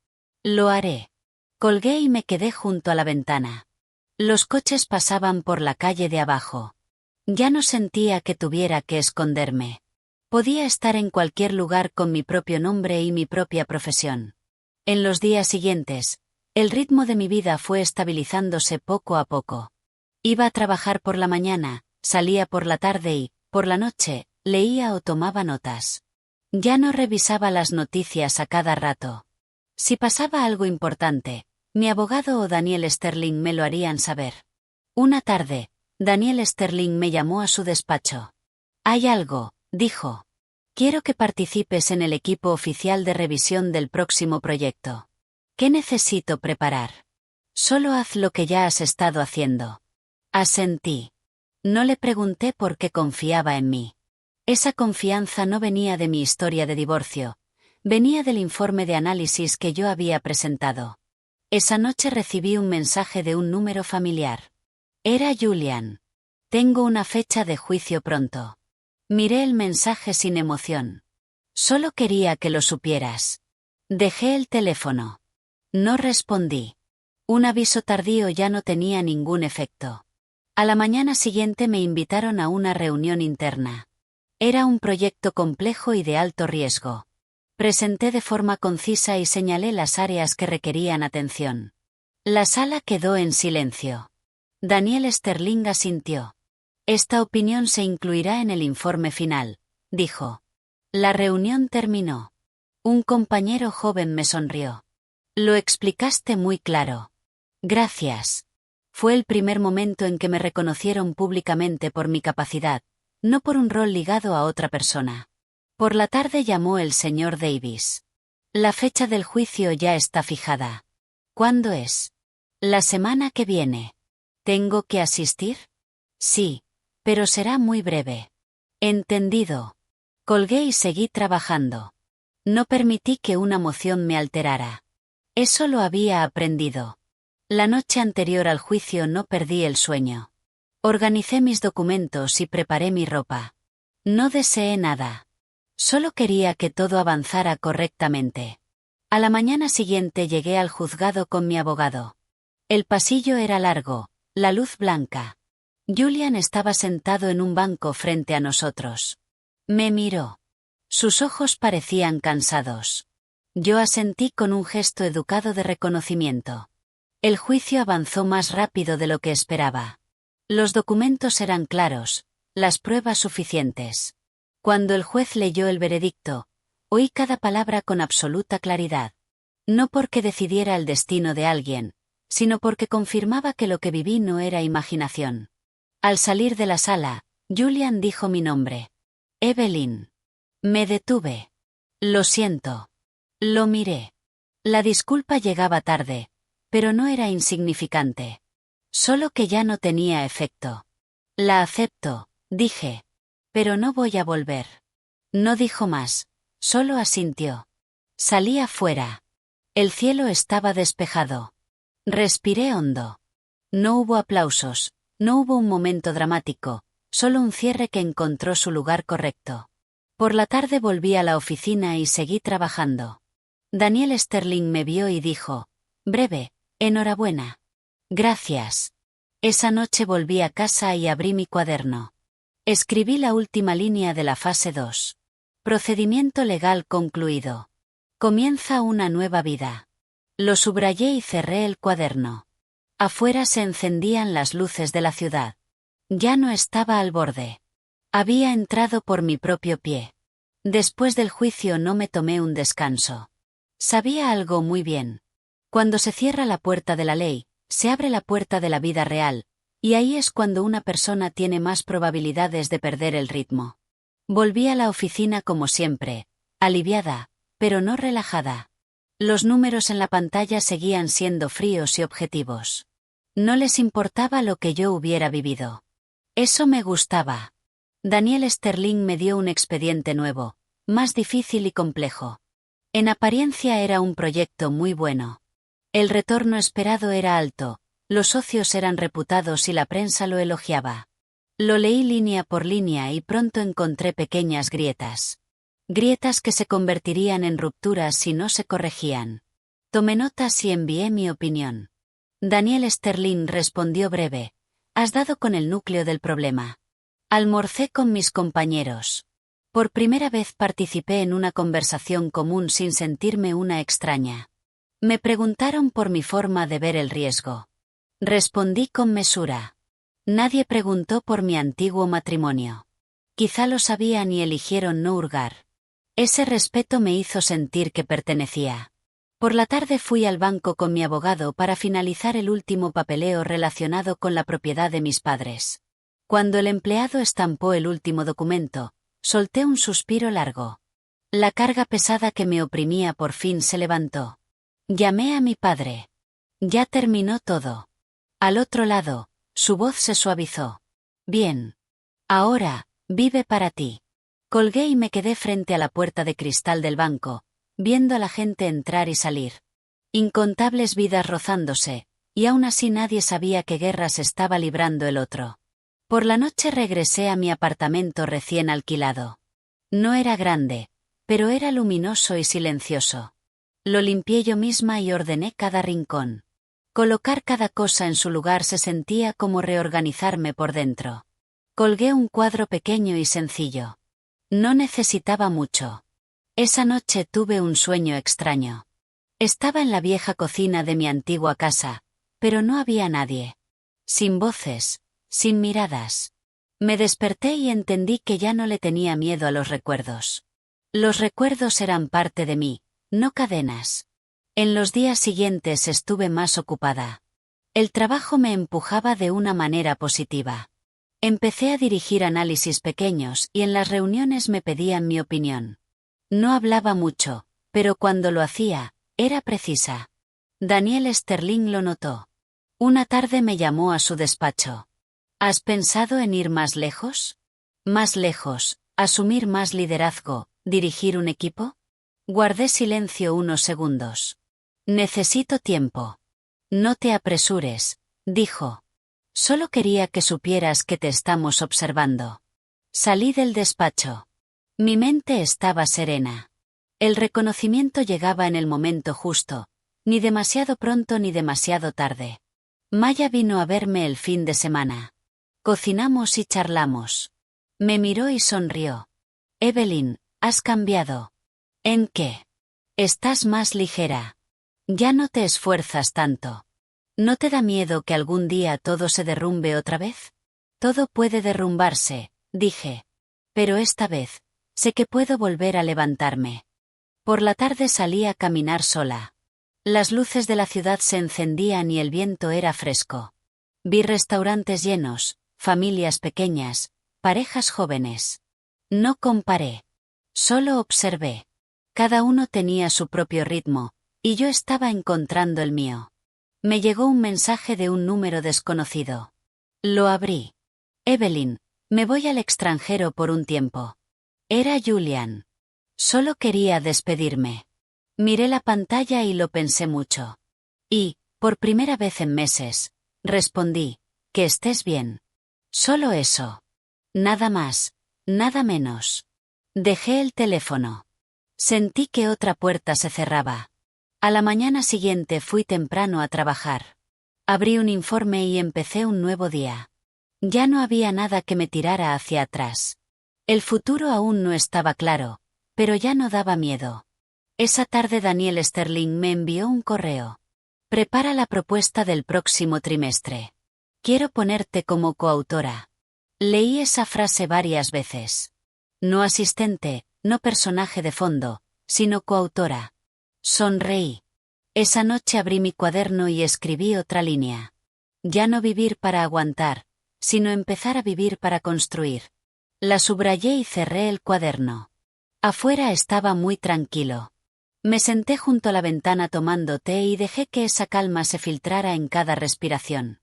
Lo haré. Colgué y me quedé junto a la ventana. Los coches pasaban por la calle de abajo. Ya no sentía que tuviera que esconderme. Podía estar en cualquier lugar con mi propio nombre y mi propia profesión. En los días siguientes, el ritmo de mi vida fue estabilizándose poco a poco. Iba a trabajar por la mañana, salía por la tarde y, por la noche, leía o tomaba notas. Ya no revisaba las noticias a cada rato. Si pasaba algo importante, mi abogado o Daniel Sterling me lo harían saber. Una tarde, Daniel Sterling me llamó a su despacho. Hay algo, dijo. Quiero que participes en el equipo oficial de revisión del próximo proyecto. ¿Qué necesito preparar? Solo haz lo que ya has estado haciendo. Asentí. No le pregunté por qué confiaba en mí. Esa confianza no venía de mi historia de divorcio, venía del informe de análisis que yo había presentado. Esa noche recibí un mensaje de un número familiar. Era Julian. Tengo una fecha de juicio pronto. Miré el mensaje sin emoción. Solo quería que lo supieras. Dejé el teléfono. No respondí. Un aviso tardío ya no tenía ningún efecto. A la mañana siguiente me invitaron a una reunión interna. Era un proyecto complejo y de alto riesgo. Presenté de forma concisa y señalé las áreas que requerían atención. La sala quedó en silencio. Daniel Sterling asintió. Esta opinión se incluirá en el informe final, dijo. La reunión terminó. Un compañero joven me sonrió. Lo explicaste muy claro. Gracias. Fue el primer momento en que me reconocieron públicamente por mi capacidad, no por un rol ligado a otra persona. Por la tarde llamó el señor Davis. La fecha del juicio ya está fijada. ¿Cuándo es? La semana que viene. ¿Tengo que asistir? Sí, pero será muy breve. Entendido. Colgué y seguí trabajando. No permití que una emoción me alterara. Eso lo había aprendido. La noche anterior al juicio no perdí el sueño. Organicé mis documentos y preparé mi ropa. No deseé nada. Solo quería que todo avanzara correctamente. A la mañana siguiente llegué al juzgado con mi abogado. El pasillo era largo, la luz blanca. Julian estaba sentado en un banco frente a nosotros. Me miró. Sus ojos parecían cansados. Yo asentí con un gesto educado de reconocimiento. El juicio avanzó más rápido de lo que esperaba. Los documentos eran claros, las pruebas suficientes. Cuando el juez leyó el veredicto, oí cada palabra con absoluta claridad. No porque decidiera el destino de alguien, sino porque confirmaba que lo que viví no era imaginación. Al salir de la sala, Julian dijo mi nombre. Evelyn. Me detuve. Lo siento. Lo miré. La disculpa llegaba tarde, pero no era insignificante. Solo que ya no tenía efecto. La acepto, dije. Pero no voy a volver. No dijo más, solo asintió. Salí afuera. El cielo estaba despejado. Respiré hondo. No hubo aplausos, no hubo un momento dramático, solo un cierre que encontró su lugar correcto. Por la tarde volví a la oficina y seguí trabajando. Daniel Sterling me vio y dijo, breve, enhorabuena. Gracias. Esa noche volví a casa y abrí mi cuaderno. Escribí la última línea de la fase 2. Procedimiento legal concluido. Comienza una nueva vida. Lo subrayé y cerré el cuaderno. Afuera se encendían las luces de la ciudad. Ya no estaba al borde. Había entrado por mi propio pie. Después del juicio no me tomé un descanso. Sabía algo muy bien. Cuando se cierra la puerta de la ley, se abre la puerta de la vida real, y ahí es cuando una persona tiene más probabilidades de perder el ritmo. Volví a la oficina como siempre, aliviada, pero no relajada. Los números en la pantalla seguían siendo fríos y objetivos. No les importaba lo que yo hubiera vivido. Eso me gustaba. Daniel Sterling me dio un expediente nuevo, más difícil y complejo. En apariencia era un proyecto muy bueno. El retorno esperado era alto, los socios eran reputados y la prensa lo elogiaba. Lo leí línea por línea y pronto encontré pequeñas grietas. Grietas que se convertirían en rupturas si no se corregían. Tomé notas y envié mi opinión. Daniel Sterling respondió breve. Has dado con el núcleo del problema. Almorcé con mis compañeros. Por primera vez participé en una conversación común sin sentirme una extraña. Me preguntaron por mi forma de ver el riesgo. Respondí con mesura. Nadie preguntó por mi antiguo matrimonio. Quizá lo sabían y eligieron no hurgar. Ese respeto me hizo sentir que pertenecía. Por la tarde fui al banco con mi abogado para finalizar el último papeleo relacionado con la propiedad de mis padres. Cuando el empleado estampó el último documento, solté un suspiro largo. La carga pesada que me oprimía por fin se levantó. Llamé a mi padre. Ya terminó todo. Al otro lado, su voz se suavizó. Bien. Ahora, vive para ti. Colgué y me quedé frente a la puerta de cristal del banco, viendo a la gente entrar y salir. Incontables vidas rozándose, y aún así nadie sabía qué guerra se estaba librando el otro. Por la noche regresé a mi apartamento recién alquilado. No era grande, pero era luminoso y silencioso. Lo limpié yo misma y ordené cada rincón. Colocar cada cosa en su lugar se sentía como reorganizarme por dentro. Colgué un cuadro pequeño y sencillo. No necesitaba mucho. Esa noche tuve un sueño extraño. Estaba en la vieja cocina de mi antigua casa, pero no había nadie. Sin voces, sin miradas. Me desperté y entendí que ya no le tenía miedo a los recuerdos. Los recuerdos eran parte de mí, no cadenas. En los días siguientes estuve más ocupada. El trabajo me empujaba de una manera positiva. Empecé a dirigir análisis pequeños y en las reuniones me pedían mi opinión. No hablaba mucho, pero cuando lo hacía, era precisa. Daniel Sterling lo notó. Una tarde me llamó a su despacho. ¿Has pensado en ir más lejos? Más lejos, asumir más liderazgo, dirigir un equipo? Guardé silencio unos segundos. Necesito tiempo. No te apresures, dijo. Solo quería que supieras que te estamos observando. Salí del despacho. Mi mente estaba serena. El reconocimiento llegaba en el momento justo, ni demasiado pronto ni demasiado tarde. Maya vino a verme el fin de semana. Cocinamos y charlamos. Me miró y sonrió. Evelyn, has cambiado. ¿En qué? Estás más ligera. Ya no te esfuerzas tanto. ¿No te da miedo que algún día todo se derrumbe otra vez? Todo puede derrumbarse, dije. Pero esta vez, sé que puedo volver a levantarme. Por la tarde salí a caminar sola. Las luces de la ciudad se encendían y el viento era fresco. Vi restaurantes llenos, familias pequeñas, parejas jóvenes. No comparé. Solo observé. Cada uno tenía su propio ritmo, y yo estaba encontrando el mío. Me llegó un mensaje de un número desconocido. Lo abrí. Evelyn, me voy al extranjero por un tiempo. Era Julian. Solo quería despedirme. Miré la pantalla y lo pensé mucho. Y, por primera vez en meses, respondí, que estés bien. Solo eso. Nada más, nada menos. Dejé el teléfono. Sentí que otra puerta se cerraba. A la mañana siguiente fui temprano a trabajar. Abrí un informe y empecé un nuevo día. Ya no había nada que me tirara hacia atrás. El futuro aún no estaba claro, pero ya no daba miedo. Esa tarde Daniel Sterling me envió un correo. Prepara la propuesta del próximo trimestre. Quiero ponerte como coautora. Leí esa frase varias veces. No asistente, no personaje de fondo, sino coautora. Sonreí. Esa noche abrí mi cuaderno y escribí otra línea. Ya no vivir para aguantar, sino empezar a vivir para construir. La subrayé y cerré el cuaderno. Afuera estaba muy tranquilo. Me senté junto a la ventana tomando té y dejé que esa calma se filtrara en cada respiración.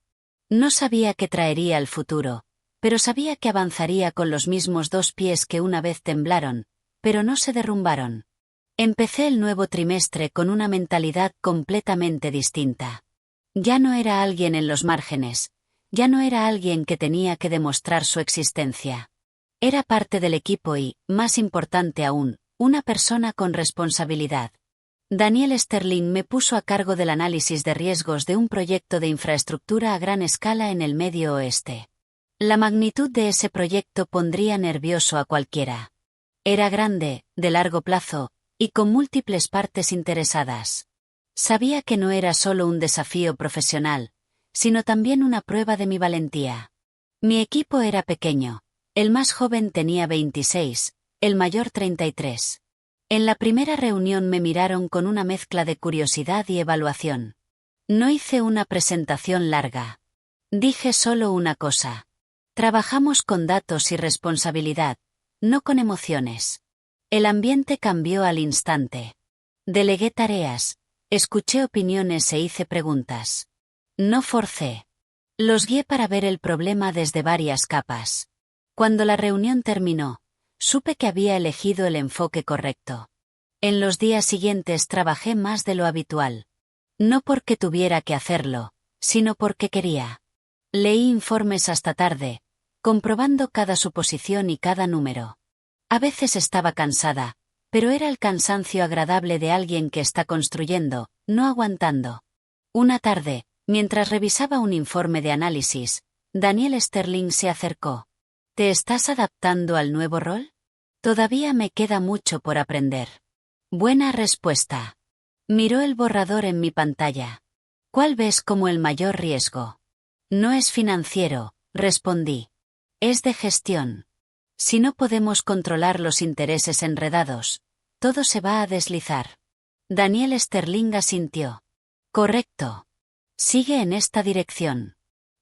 No sabía qué traería el futuro, pero sabía que avanzaría con los mismos 2 pies que una vez temblaron, pero no se derrumbaron. Empecé el nuevo trimestre con una mentalidad completamente distinta. Ya no era alguien en los márgenes, ya no era alguien que tenía que demostrar su existencia. Era parte del equipo y, más importante aún, una persona con responsabilidad. Daniel Sterling me puso a cargo del análisis de riesgos de un proyecto de infraestructura a gran escala en el Medio Oeste. La magnitud de ese proyecto pondría nervioso a cualquiera. Era grande, de largo plazo, y con múltiples partes interesadas. Sabía que no era solo un desafío profesional, sino también una prueba de mi valentía. Mi equipo era pequeño. El más joven tenía 26, el mayor 33. En la primera reunión me miraron con una mezcla de curiosidad y evaluación. No hice una presentación larga. Dije solo una cosa. Trabajamos con datos y responsabilidad, no con emociones. El ambiente cambió al instante. Delegué tareas, escuché opiniones e hice preguntas. No forcé. Los guié para ver el problema desde varias capas. Cuando la reunión terminó, supe que había elegido el enfoque correcto. En los días siguientes trabajé más de lo habitual. No porque tuviera que hacerlo, sino porque quería. Leí informes hasta tarde, comprobando cada suposición y cada número. A veces estaba cansada, pero era el cansancio agradable de alguien que está construyendo, no aguantando. Una tarde, mientras revisaba un informe de análisis, Daniel Sterling se acercó. ¿Te estás adaptando al nuevo rol? Todavía me queda mucho por aprender. Buena respuesta. Miró el borrador en mi pantalla. ¿Cuál ves como el mayor riesgo? No es financiero, respondí. Es de gestión. Si no podemos controlar los intereses enredados, todo se va a deslizar. Daniel Sterling asintió. Correcto. Sigue en esta dirección.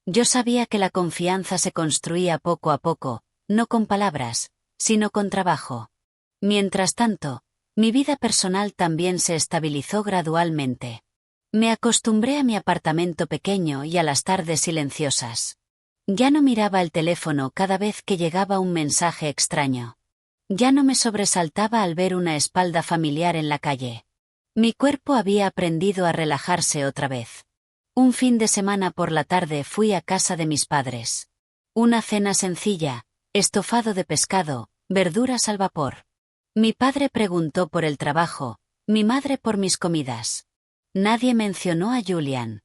Yo sabía que la confianza se construía poco a poco, no con palabras, sino con trabajo. Mientras tanto, mi vida personal también se estabilizó gradualmente. Me acostumbré a mi apartamento pequeño y a las tardes silenciosas. Ya no miraba el teléfono cada vez que llegaba un mensaje extraño. Ya no me sobresaltaba al ver una espalda familiar en la calle. Mi cuerpo había aprendido a relajarse otra vez. Un fin de semana por la tarde fui a casa de mis padres. Una cena sencilla, estofado de pescado, verduras al vapor. Mi padre preguntó por el trabajo, mi madre por mis comidas. Nadie mencionó a Julian.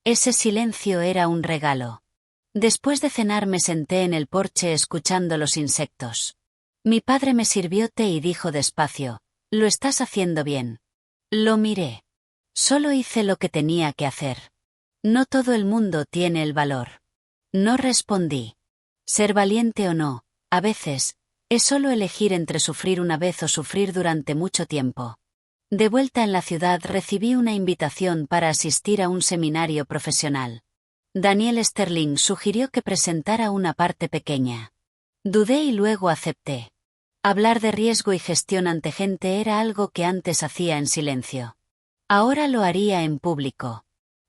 Ese silencio era un regalo. Después de cenar me senté en el porche escuchando los insectos. Mi padre me sirvió té y dijo despacio, «Lo estás haciendo bien». Lo miré. Solo hice lo que tenía que hacer. No todo el mundo tiene el valor. No respondí. Ser valiente o no, a veces, es solo elegir entre sufrir una vez o sufrir durante mucho tiempo. De vuelta en la ciudad recibí una invitación para asistir a un seminario profesional. Daniel Sterling sugirió que presentara una parte pequeña. Dudé y luego acepté. Hablar de riesgo y gestión ante gente era algo que antes hacía en silencio. Ahora lo haría en público.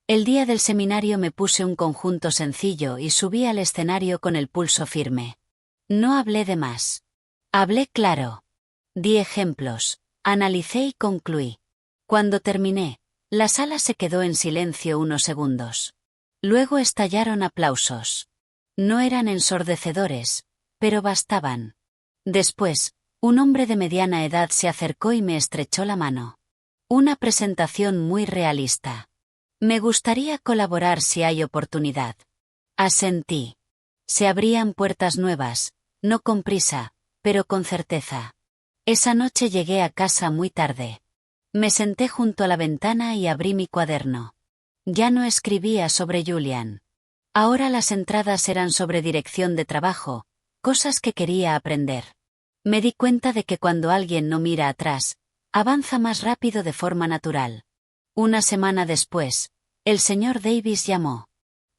El día del seminario me puse un conjunto sencillo y subí al escenario con el pulso firme. No hablé de más. Hablé claro. Di ejemplos, analicé y concluí. Cuando terminé, la sala se quedó en silencio unos segundos. Luego estallaron aplausos. No eran ensordecedores, pero bastaban. Después, un hombre de mediana edad se acercó y me estrechó la mano. Una presentación muy realista. Me gustaría colaborar si hay oportunidad. Asentí. Se abrían puertas nuevas, no con prisa, pero con certeza. Esa noche llegué a casa muy tarde. Me senté junto a la ventana y abrí mi cuaderno. Ya no escribía sobre Julian. Ahora las entradas eran sobre dirección de trabajo, cosas que quería aprender. Me di cuenta de que cuando alguien no mira atrás, avanza más rápido de forma natural. Una semana después, el señor Davis llamó.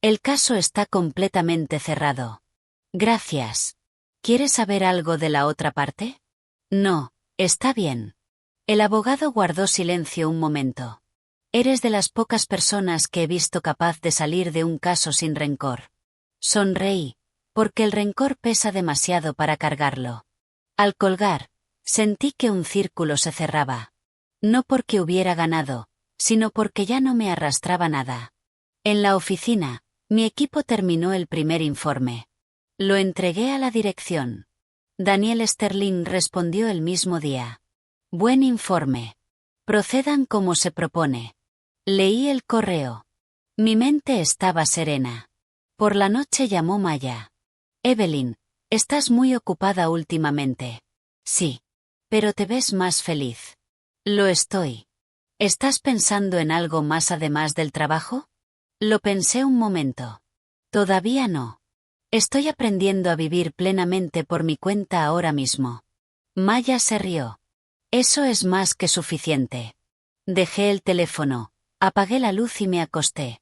El caso está completamente cerrado. Gracias. ¿Quieres saber algo de la otra parte? No, está bien. El abogado guardó silencio un momento. Eres de las pocas personas que he visto capaz de salir de un caso sin rencor. Sonreí, porque el rencor pesa demasiado para cargarlo. Al colgar, sentí que un círculo se cerraba. No porque hubiera ganado, sino porque ya no me arrastraba nada. En la oficina, mi equipo terminó el primer informe. Lo entregué a la dirección. Daniel Sterling respondió el mismo día. Buen informe. Procedan como se propone. Leí el correo. Mi mente estaba serena. Por la noche llamó Maya. Evelyn, estás muy ocupada últimamente. Sí. Pero te ves más feliz. Lo estoy. ¿Estás pensando en algo más además del trabajo? Lo pensé un momento. Todavía no. Estoy aprendiendo a vivir plenamente por mi cuenta ahora mismo. Maya se rió. Eso es más que suficiente. Dejé el teléfono, apagué la luz y me acosté.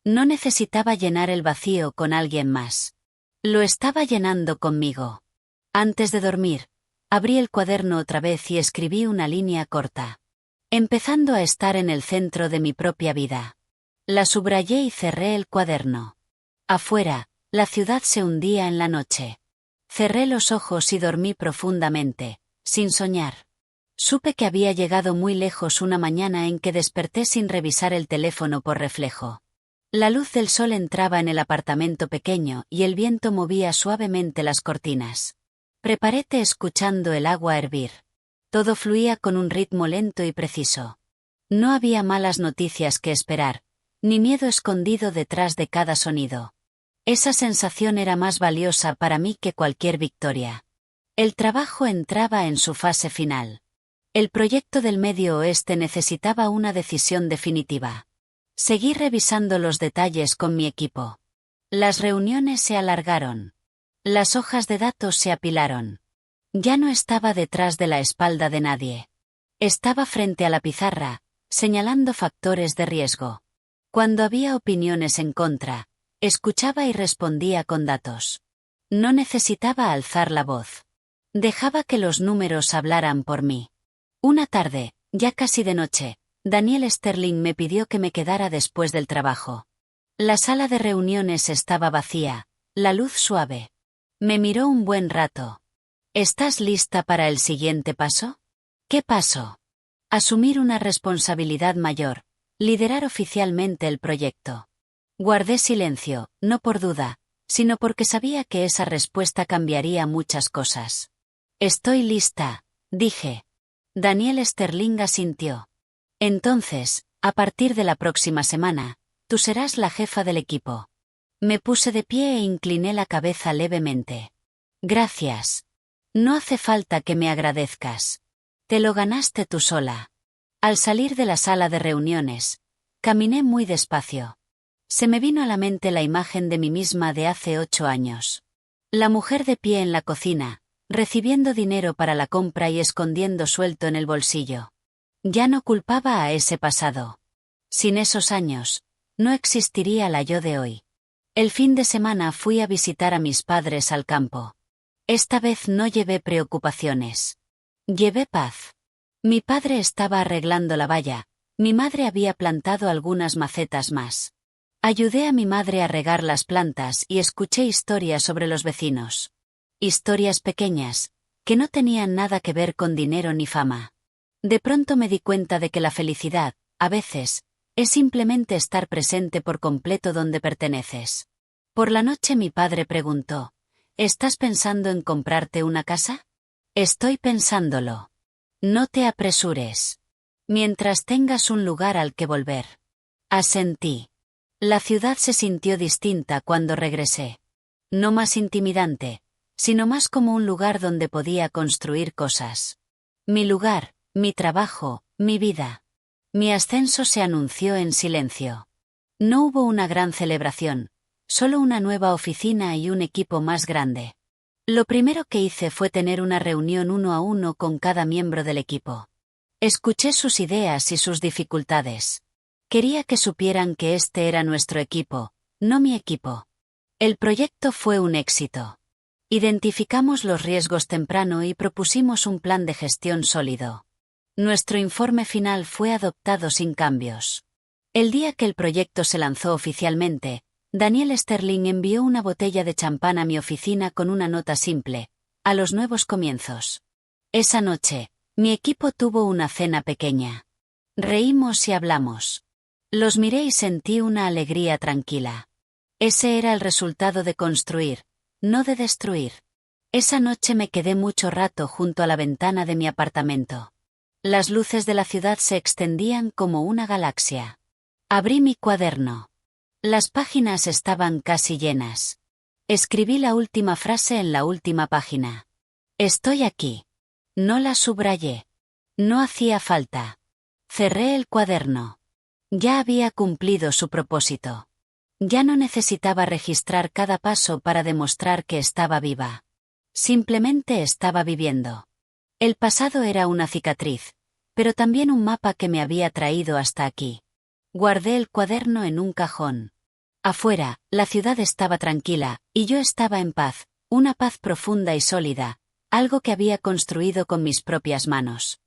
No necesitaba llenar el vacío con alguien más. Lo estaba llenando conmigo. Antes de dormir, abrí el cuaderno otra vez y escribí una línea corta. Empezando a estar en el centro de mi propia vida. La subrayé y cerré el cuaderno. Afuera, la ciudad se hundía en la noche. Cerré los ojos y dormí profundamente, sin soñar. Supe que había llegado muy lejos una mañana en que desperté sin revisar el teléfono por reflejo. La luz del sol entraba en el apartamento pequeño y el viento movía suavemente las cortinas. Preparé té escuchando el agua hervir. Todo fluía con un ritmo lento y preciso. No había malas noticias que esperar, ni miedo escondido detrás de cada sonido. Esa sensación era más valiosa para mí que cualquier victoria. El trabajo entraba en su fase final. El proyecto del Medio Oeste necesitaba una decisión definitiva. Seguí revisando los detalles con mi equipo. Las reuniones se alargaron. Las hojas de datos se apilaron. Ya no estaba detrás de la espalda de nadie. Estaba frente a la pizarra, señalando factores de riesgo. Cuando había opiniones en contra, escuchaba y respondía con datos. No necesitaba alzar la voz. Dejaba que los números hablaran por mí. Una tarde, ya casi de noche, Daniel Sterling me pidió que me quedara después del trabajo. La sala de reuniones estaba vacía, la luz suave. Me miró un buen rato. ¿Estás lista para el siguiente paso? ¿Qué paso? Asumir una responsabilidad mayor, liderar oficialmente el proyecto. Guardé silencio, no por duda, sino porque sabía que esa respuesta cambiaría muchas cosas. Estoy lista, dije. Daniel Sterling asintió. Entonces, a partir de la próxima semana, tú serás la jefa del equipo. Me puse de pie e incliné la cabeza levemente. Gracias. No hace falta que me agradezcas. Te lo ganaste tú sola. Al salir de la sala de reuniones, caminé muy despacio. Se me vino a la mente la imagen de mí misma de hace 8 años. La mujer de pie en la cocina, recibiendo dinero para la compra y escondiendo suelto en el bolsillo. Ya no culpaba a ese pasado. Sin esos años, no existiría la yo de hoy. El fin de semana fui a visitar a mis padres al campo. Esta vez no llevé preocupaciones. Llevé paz. Mi padre estaba arreglando la valla, mi madre había plantado algunas macetas más. Ayudé a mi madre a regar las plantas y escuché historias sobre los vecinos. Historias pequeñas, que no tenían nada que ver con dinero ni fama. De pronto me di cuenta de que la felicidad, a veces, es simplemente estar presente por completo donde perteneces. Por la noche mi padre preguntó, ¿estás pensando en comprarte una casa? Estoy pensándolo. No te apresures. Mientras tengas un lugar al que volver. Asentí. La ciudad se sintió distinta cuando regresé. No más intimidante, sino más como un lugar donde podía construir cosas. Mi lugar, mi trabajo, mi vida. Mi ascenso se anunció en silencio. No hubo una gran celebración, solo una nueva oficina y un equipo más grande. Lo primero que hice fue tener una reunión 1 a 1 con cada miembro del equipo. Escuché sus ideas y sus dificultades. Quería que supieran que este era nuestro equipo, no mi equipo. El proyecto fue un éxito. Identificamos los riesgos temprano y propusimos un plan de gestión sólido. Nuestro informe final fue adoptado sin cambios. El día que el proyecto se lanzó oficialmente, Daniel Sterling envió una botella de champán a mi oficina con una nota simple: a los nuevos comienzos. Esa noche, mi equipo tuvo una cena pequeña. Reímos y hablamos. Los miré y sentí una alegría tranquila. Ese era el resultado de construir, no de destruir. Esa noche me quedé mucho rato junto a la ventana de mi apartamento. Las luces de la ciudad se extendían como una galaxia. Abrí mi cuaderno. Las páginas estaban casi llenas. Escribí la última frase en la última página. Estoy aquí. No la subrayé. No hacía falta. Cerré el cuaderno. Ya había cumplido su propósito. Ya no necesitaba registrar cada paso para demostrar que estaba viva. Simplemente estaba viviendo. El pasado era una cicatriz, pero también un mapa que me había traído hasta aquí. Guardé el cuaderno en un cajón. Afuera, la ciudad estaba tranquila, y yo estaba en paz, una paz profunda y sólida, algo que había construido con mis propias manos.